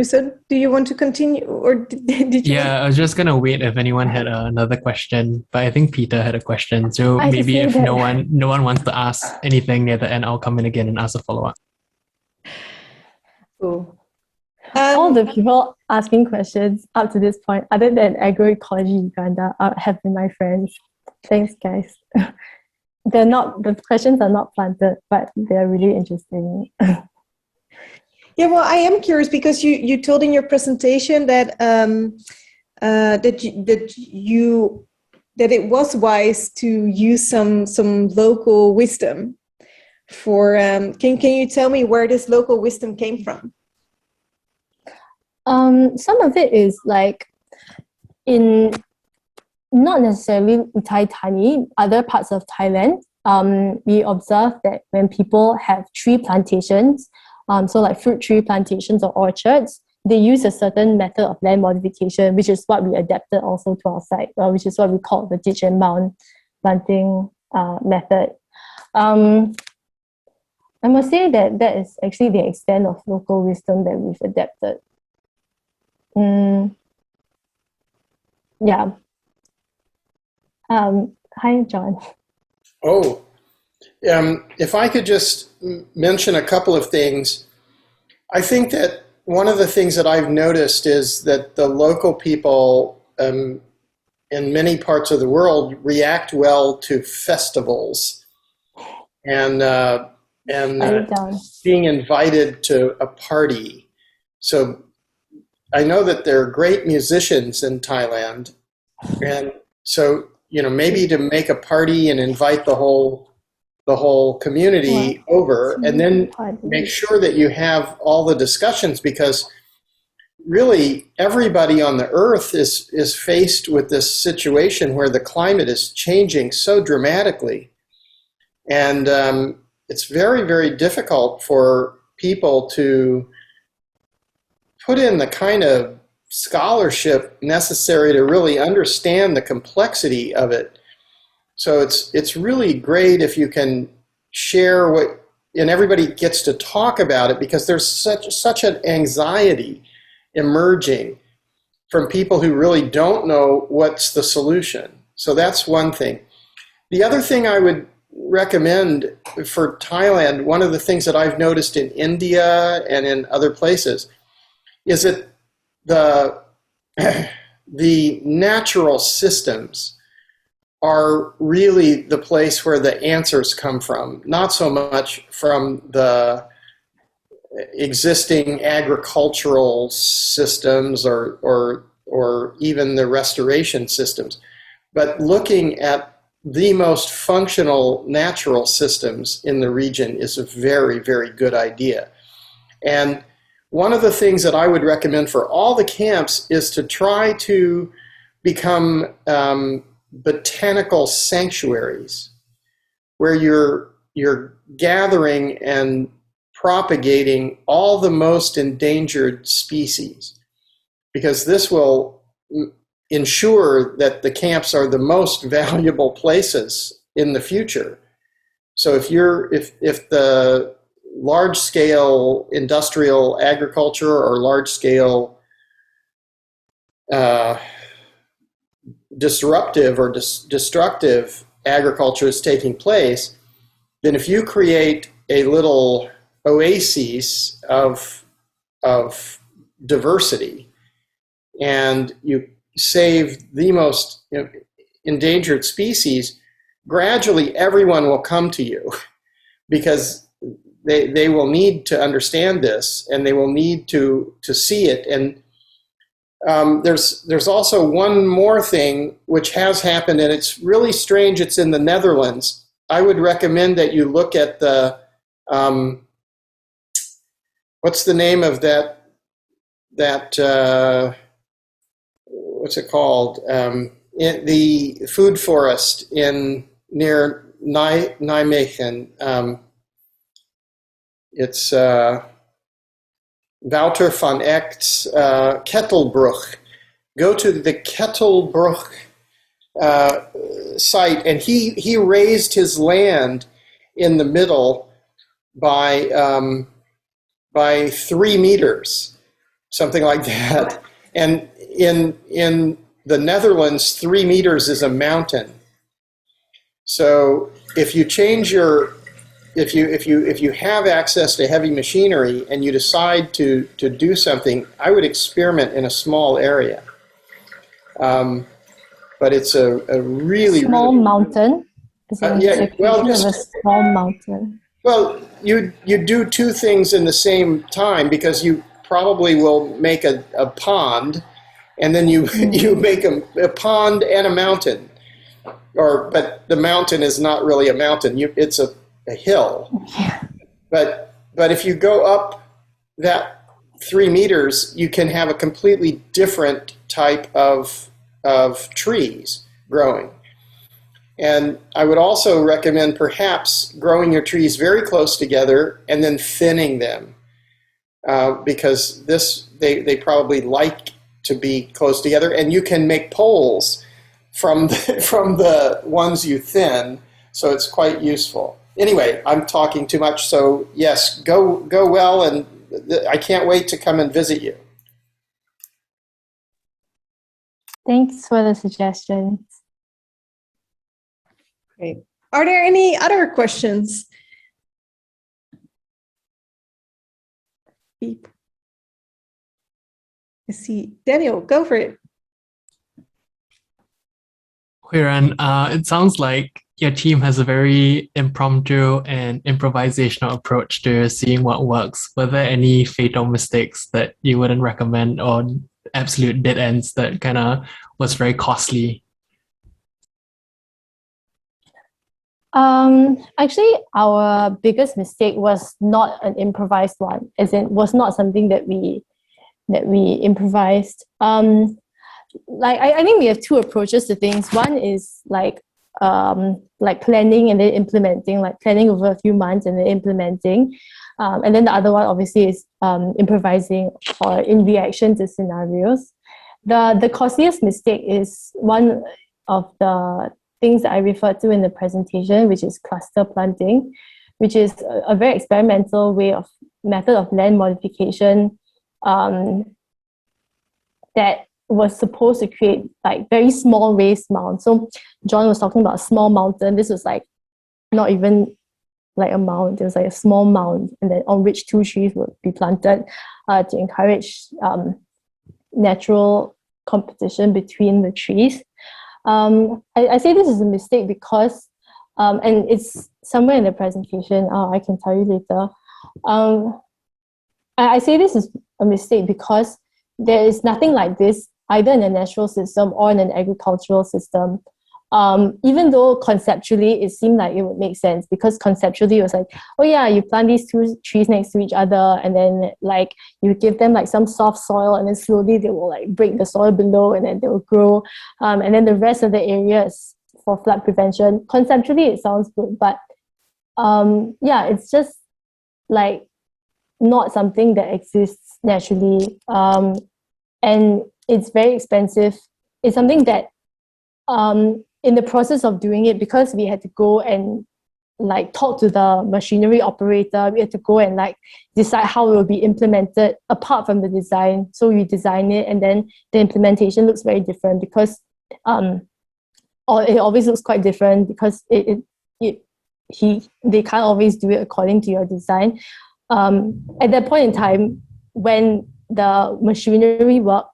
So do you want to continue, or did you? Yeah, I was just gonna wait if anyone had another question, but I think Peter had a question. So maybe if no one wants to ask anything near the end, I'll come in again and ask a follow-up. Cool. All the people asking questions up to this point, other than Agroecology Uganda, have been my friends. Thanks, guys. the questions are not planted, but they're really interesting. Yeah, well, I am curious because you told in your presentation that that it was wise to use some local wisdom for. Can you tell me where this local wisdom came from? Some of it is like in not necessarily Uthai Thani, other parts of Thailand. We observe that when people have tree plantations, so like fruit tree plantations or orchards, they use a certain method of land modification, which is what we adapted also to our site, which is what we call the ditch and mound planting method. I must say that is actually the extent of local wisdom that we've adapted. Yeah. Hi, John. Oh, if I could just mention a couple of things. I think that one of the things that I've noticed is that the local people in many parts of the world react well to festivals and being invited to a party. So I know that there are great musicians in Thailand, and so maybe to make a party and invite the whole community over, and then make sure that you have all the discussions, because really everybody on the earth is faced with this situation where the climate is changing so dramatically, and it's very, very difficult for people to put in the kind of scholarship necessary to really understand the complexity of it. So it's really great if you can share and everybody gets to talk about it, because there's such an anxiety emerging from people who really don't know what's the solution. So that's one thing. The other thing I would recommend for Thailand, one of the things that I've noticed in India and in other places, is that the natural systems are really the place where the answers come from, not so much from the existing agricultural systems or even the restoration systems, but looking at the most functional natural systems in the region is a very, very good idea. And one of the things that I would recommend for all the camps is to try to become botanical sanctuaries, where you're gathering and propagating all the most endangered species, because this will ensure that the camps are the most valuable places in the future. So if the large-scale industrial agriculture or large-scale disruptive or destructive agriculture is taking place, then if you create a little oasis of diversity and you save the most endangered species, gradually everyone will come to you, because they will need to understand this, and they will need to see it. And there's also one more thing which has happened, and it's really strange. It's in the Netherlands. I would recommend that you look at the what's the name of that what's it called? The food forest near Nijmegen. It's Wouter van Echt's Kettelbruch. Go to the Kettelbruch site, and he raised his land in the middle by 3 meters, something like that. And in the Netherlands, 3 meters is a mountain. So if you change if you have access to heavy machinery and you decide to do something, I would experiment in a small area. But it's a really small mountain. Is it Yeah, the well, creation of a small mountain? well, you do two things in the same time, because you probably will make a pond, and then you you make a pond and a mountain. But the mountain is not really a mountain. It's a hill. Yeah. But if you go up that 3 meters, you can have a completely different type of trees growing. And I would also recommend perhaps growing your trees very close together and then thinning them, because they probably like to be close together, and you can make poles from the ones you thin, so it's quite useful. Anyway, I'm talking too much, so yes, go well, and I can't wait to come and visit you. Thanks for the suggestions. Great. Are there any other questions? Beep. I see. Daniel, go for it. Huiran, it sounds like your team has a very impromptu and improvisational approach to seeing what works. Were there any fatal mistakes that you wouldn't recommend, or absolute dead ends that kind of was very costly? Actually, our biggest mistake was not an improvised one, as in was not something that we improvised. I think we have two approaches to things. One is like planning and then implementing, like planning over a few months and then implementing. And then the other one obviously is improvising or in reaction to scenarios. The costliest mistake is one of the things that I referred to in the presentation, which is cluster planting, which is a very experimental method of land modification that was supposed to create like very small raised mounds. So John was talking about a small mountain. This was like not even like a mound. It was like a small mound, and then on which 2 trees would be planted to encourage natural competition between the trees. I say this is a mistake because, and it's somewhere in the presentation, I can tell you later. I say this is a mistake because there is nothing like this either in a natural system or in an agricultural system. Even though conceptually it seemed like it would make sense, because conceptually it was like, oh yeah, you plant these 2 trees next to each other, and then like you give them like some soft soil, and then slowly they will like break the soil below, and then they will grow, and then the rest of the area is for flood prevention. Conceptually it sounds good, but yeah, it's just like not something that exists naturally, and it's very expensive. It's something that in the process of doing it, because we had to go and like talk to the machinery operator, we had to go and like decide how it will be implemented apart from the design. So we design it, and then the implementation looks very different because or it always looks quite different because they can't always do it according to your design. At that point in time, when the machinery work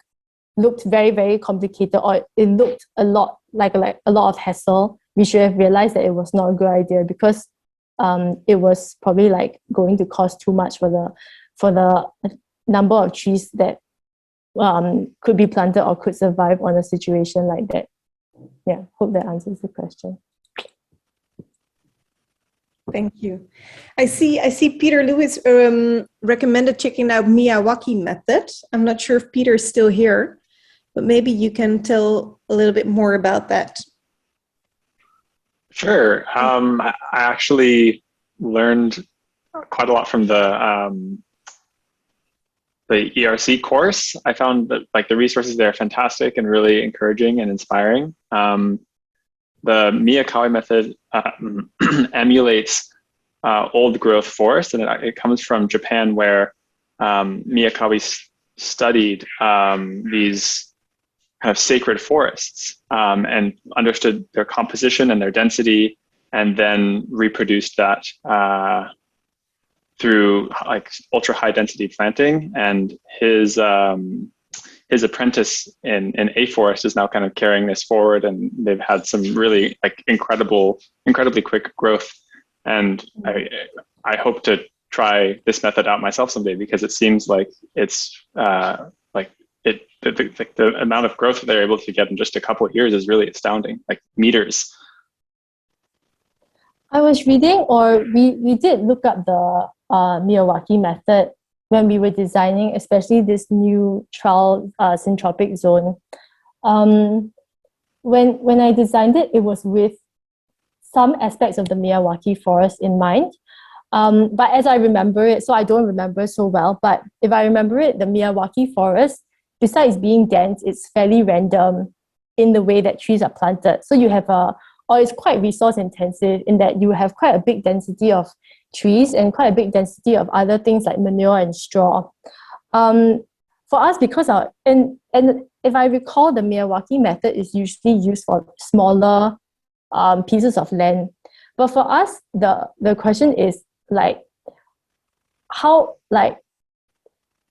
looked very, very complicated, or it looked a lot like a lot of hassle, we should have realized that it was not a good idea, because it was probably like going to cost too much for the number of trees that could be planted or could survive on a situation like that. Yeah, hope that answers the question. Thank you. I see Peter Lewis recommended checking out Miyawaki method. I'm not sure if Peter's still here, but maybe you can tell a little bit more about that. Sure. I actually learned quite a lot from the ERC course. I found that like the resources there are fantastic and really encouraging and inspiring. The Miyawaki method emulates old growth forest, and it comes from Japan, where Miyawaki studied these kind of sacred forests and understood their composition and their density, and then reproduced that through like ultra high density planting. And his his apprentice in A Forest is now kind of carrying this forward, and they've had some really like incredibly quick growth. And I hope to try this method out myself someday, because it seems like it's the amount of growth that they're able to get in just a couple of years is really astounding, like meters. I was reading, or we did look up the Miyawaki method when we were designing, especially this new trial syntropic zone. When I designed it, it was with some aspects of the Miyawaki forest in mind. But as I remember it, so I don't remember so well, but if I remember it, the Miyawaki forest, besides being dense, it's fairly random in the way that trees are planted. So you have or it's quite resource intensive in that you have quite a big density of trees and quite a big density of other things like manure and straw. For us, because and if I recall, the Miyawaki method is usually used for smaller pieces of land. But for us, the question is like, how, like,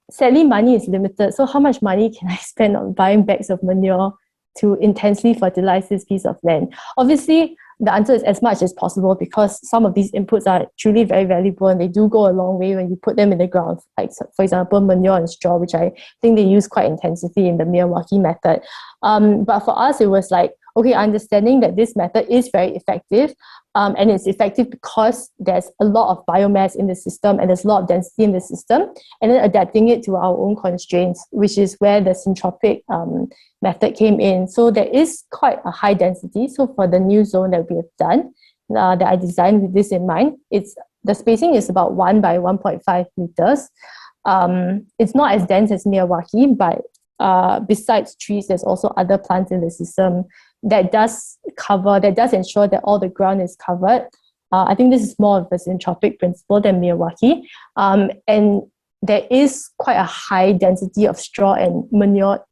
sadly, money is limited. So how much money can I spend on buying bags of manure to intensely fertilize this piece of land? Obviously, the answer is as much as possible, because some of these inputs are truly very valuable and they do go a long way when you put them in the ground. Like, for example, manure and straw, which I think they use quite intensively in the Miyawaki method. But for us, it was like, okay, understanding that this method is very effective, and it's effective because there's a lot of biomass in the system and there's a lot of density in the system, and then adapting it to our own constraints, which is where the syntropic method came in. So there is quite a high density. So for the new zone that we have done, that I designed with this in mind, the spacing is about 1 by 1.5 meters. It's not as dense as Miyawaki, but besides trees, there's also other plants in the system that does ensure that all the ground is covered. I think this is more of a syntropic principle than Miyawaki. And there is quite a high density of straw and manure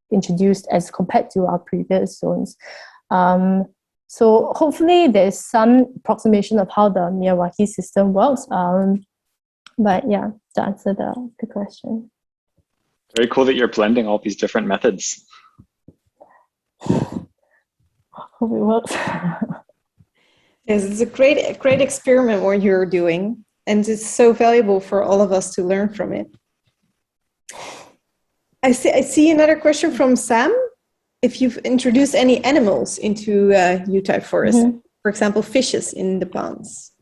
introduced as compared to our previous zones. So hopefully there's some approximation of how the Miyawaki system works. But yeah, to answer the question. Very cool that you're blending all these different methods. Hope it works. Yes, it's a great experiment what you're doing, and it's so valuable for all of us to learn from it. I see another question from Sam. If you've introduced any animals into Uthai forest, for example, fishes in the ponds.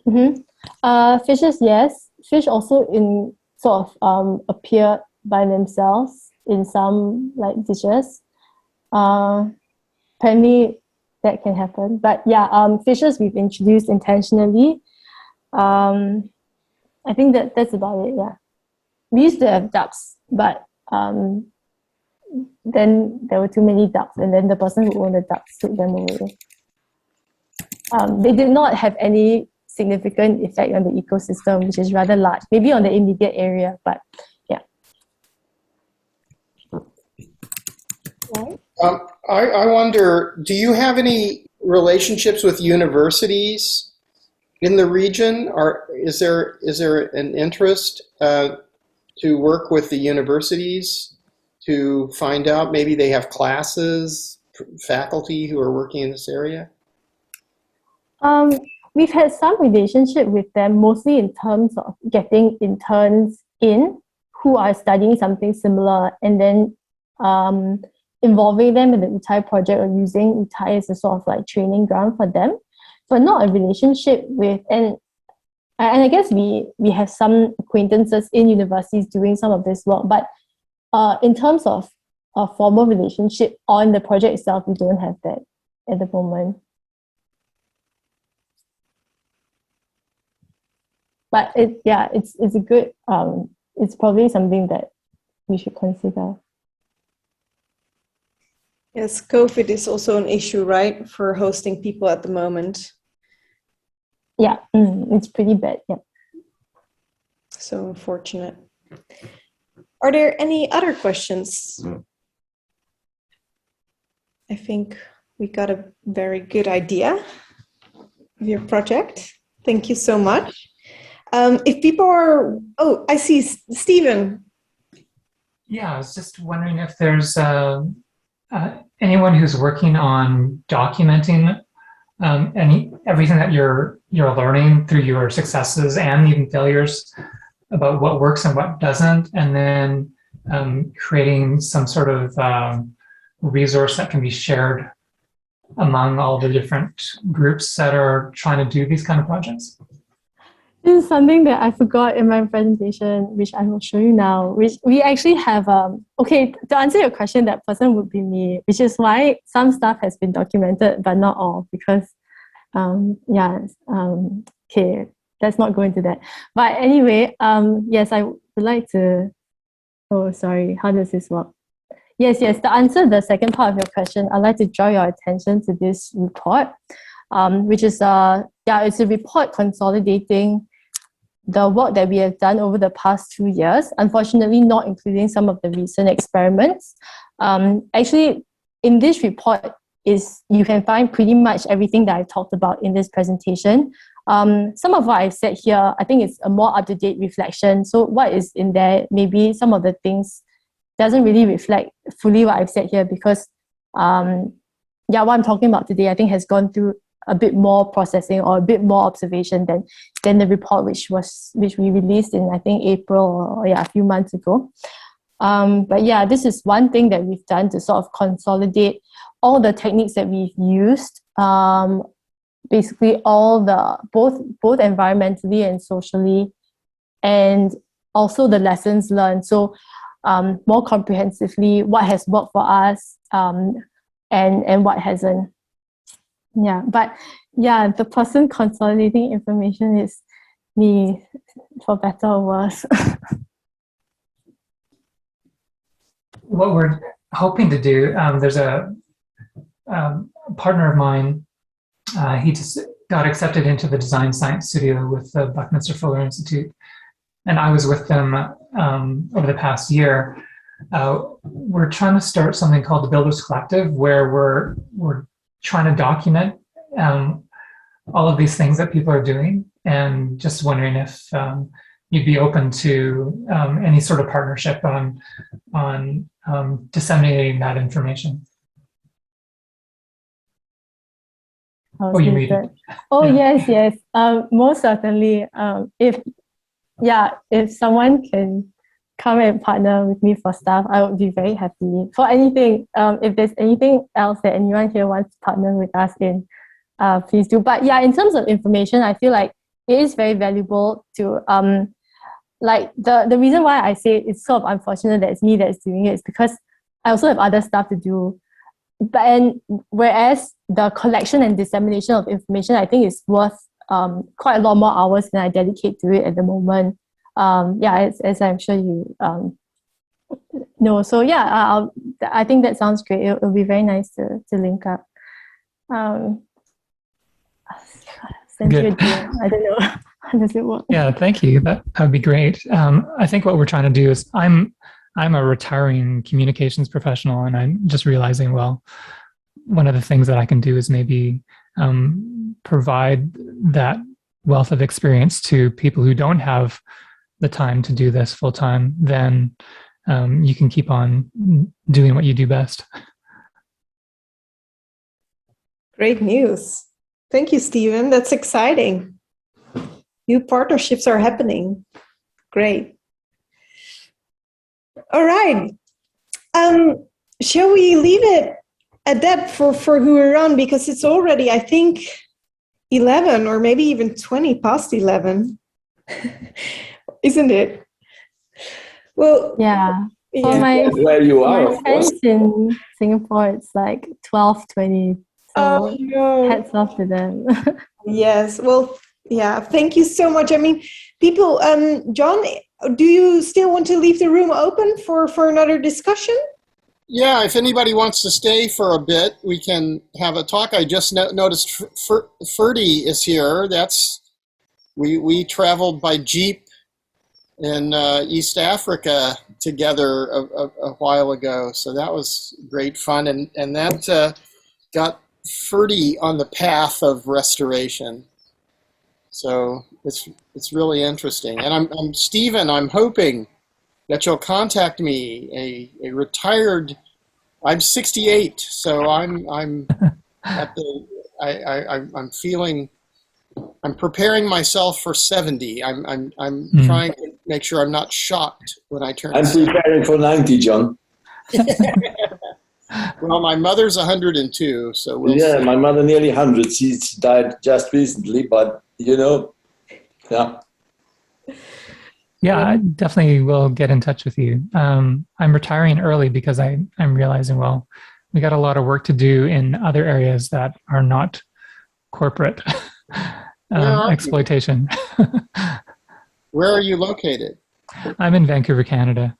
Fishes, yes. Fish also sort of appear by themselves in some like dishes. Apparently that can happen. But yeah, fishes we've introduced intentionally. I think that's about it, yeah. We used to have ducks, but then there were too many ducks, and then the person who owned the ducks took them away. They did not have any significant effect on the ecosystem, which is rather large, maybe on the immediate area, but yeah. I wonder, do you have any relationships with universities in the region? Or is there an interest to work with the universities to find out, maybe they have classes, faculty who are working in this area? We've had some relationship with them, mostly in terms of getting interns in who are studying something similar, and then involving them in the Uthai project or using Uthai as a sort of like training ground for them, but not a relationship with, and I guess we have some acquaintances in universities doing some of this work, but in terms of a formal relationship on the project itself, we don't have that at the moment. But it's a good, it's probably something that we should consider. Yes, COVID is also an issue, right, for hosting people at the moment. Yeah, it's pretty bad, yeah. So unfortunate. Are there any other questions? I think we got a very good idea of your project. Thank you so much. If people are, I see Stephen. Yeah, I was just wondering if there's anyone who's working on documenting everything that you're learning through your successes and even failures about what works and what doesn't, and then creating some sort of resource that can be shared among all the different groups that are trying to do these kind of projects. This is something that I forgot in my presentation, which I will show you now, which we actually have, okay, to answer your question, that person would be me, which is why some stuff has been documented, but not all, because, okay, let's not go into that. But anyway, yes, I would like to, oh, sorry, how does this work? Yes, to answer the second part of your question, I'd like to draw your attention to this report, which is, it's a report consolidating the work that we have done over the past 2 years, unfortunately not including some of the recent experiments. Actually, in this report, you can find pretty much everything that I talked about in this presentation. Some of what I've said here, I think it's a more up-to-date reflection. So what is in there, maybe some of the things doesn't really reflect fully what I've said here, because what I'm talking about today, I think has gone through a bit more processing or a bit more observation than the report which we released in, I think, April, or a few months ago. But this is one thing that we've done to sort of consolidate all the techniques that we've used, basically all the both environmentally and socially, and also the lessons learned. So more comprehensively, what has worked for us, and what hasn't. The person consolidating information is me, for better or worse. What we're hoping to do, there's a partner of mine, he just got accepted into the design science studio with the Buckminster Fuller Institute, and I was with them over the past year. We're trying to start something called the Builders Collective, where we're trying to document all of these things that people are doing, and just wondering if you'd be open to any sort of partnership on disseminating that information. Oh, you read it. Oh, yeah. Yes. Most certainly. If someone can come and partner with me for stuff, I would be very happy. For anything, if there's anything else that anyone here wants to partner with us in, please do. But in terms of information, I feel like it is very valuable to, like the reason why I say it's sort of unfortunate that it's me that's doing it is because I also have other stuff to do. Whereas the collection and dissemination of information, I think is worth quite a lot more hours than I dedicate to it at the moment. As I'm sure you know. So I think that sounds great. It'll be very nice to link up. Send you a DM. I don't know. How does it work? Yeah, thank you. That would be great. I think what we're trying to do is I'm a retiring communications professional, and I'm just realizing, well, one of the things that I can do is maybe provide that wealth of experience to people who don't have the time to do this full time. Then you can keep on doing what you do best. Great news. Thank you, Stephen. That's exciting. New partnerships are happening. Great. All right. Shall we leave it at that for who we're on? Because it's already, I think, 11 or maybe even 20 past 11. Isn't it? Well, for my where you are, my friends in Singapore, it's like 12:20. So hats off to them. Yes. Well, thank you so much. I mean, people, John, do you still want to leave the room open for another discussion? Yeah, if anybody wants to stay for a bit, we can have a talk. I just noticed Ferdy is here. We traveled by Jeep in East Africa together a while ago, so that was great fun, and that got Ferdy on the path of restoration. So it's really interesting, and I'm Stephen. I'm hoping that you'll contact me, a retired. I'm 68, so I'm at the. I'm feeling. I'm preparing myself for 70. I'm trying to make sure I'm not shocked when I turn. I'm 70. preparing for 90, John. Well, my mother's 102, so we'll Yeah, see. my mother nearly 100. She died just recently, but yeah. Yeah, I definitely will get in touch with you. I'm retiring early because I'm realizing, well, we got a lot of work to do in other areas that are not corporate exploitation. Where are you located? I'm in Vancouver, Canada.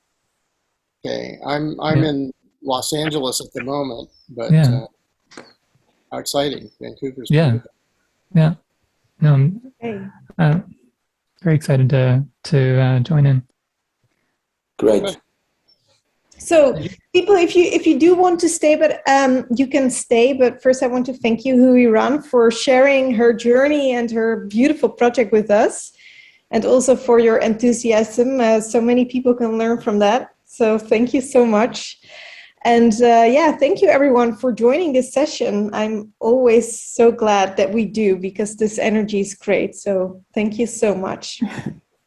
Okay, I'm in Los Angeles at the moment, but how exciting! Vancouver's beautiful. Yeah. No, I'm very excited to join in. Great. So people, if you do want to stay, but you can stay. But first, I want to thank you, Hui Ran, for sharing her journey and her beautiful project with us, and also for your enthusiasm. So many people can learn from that. So thank you so much. And thank you everyone for joining this session. I'm always so glad that we do, because this energy is great. So thank you so much.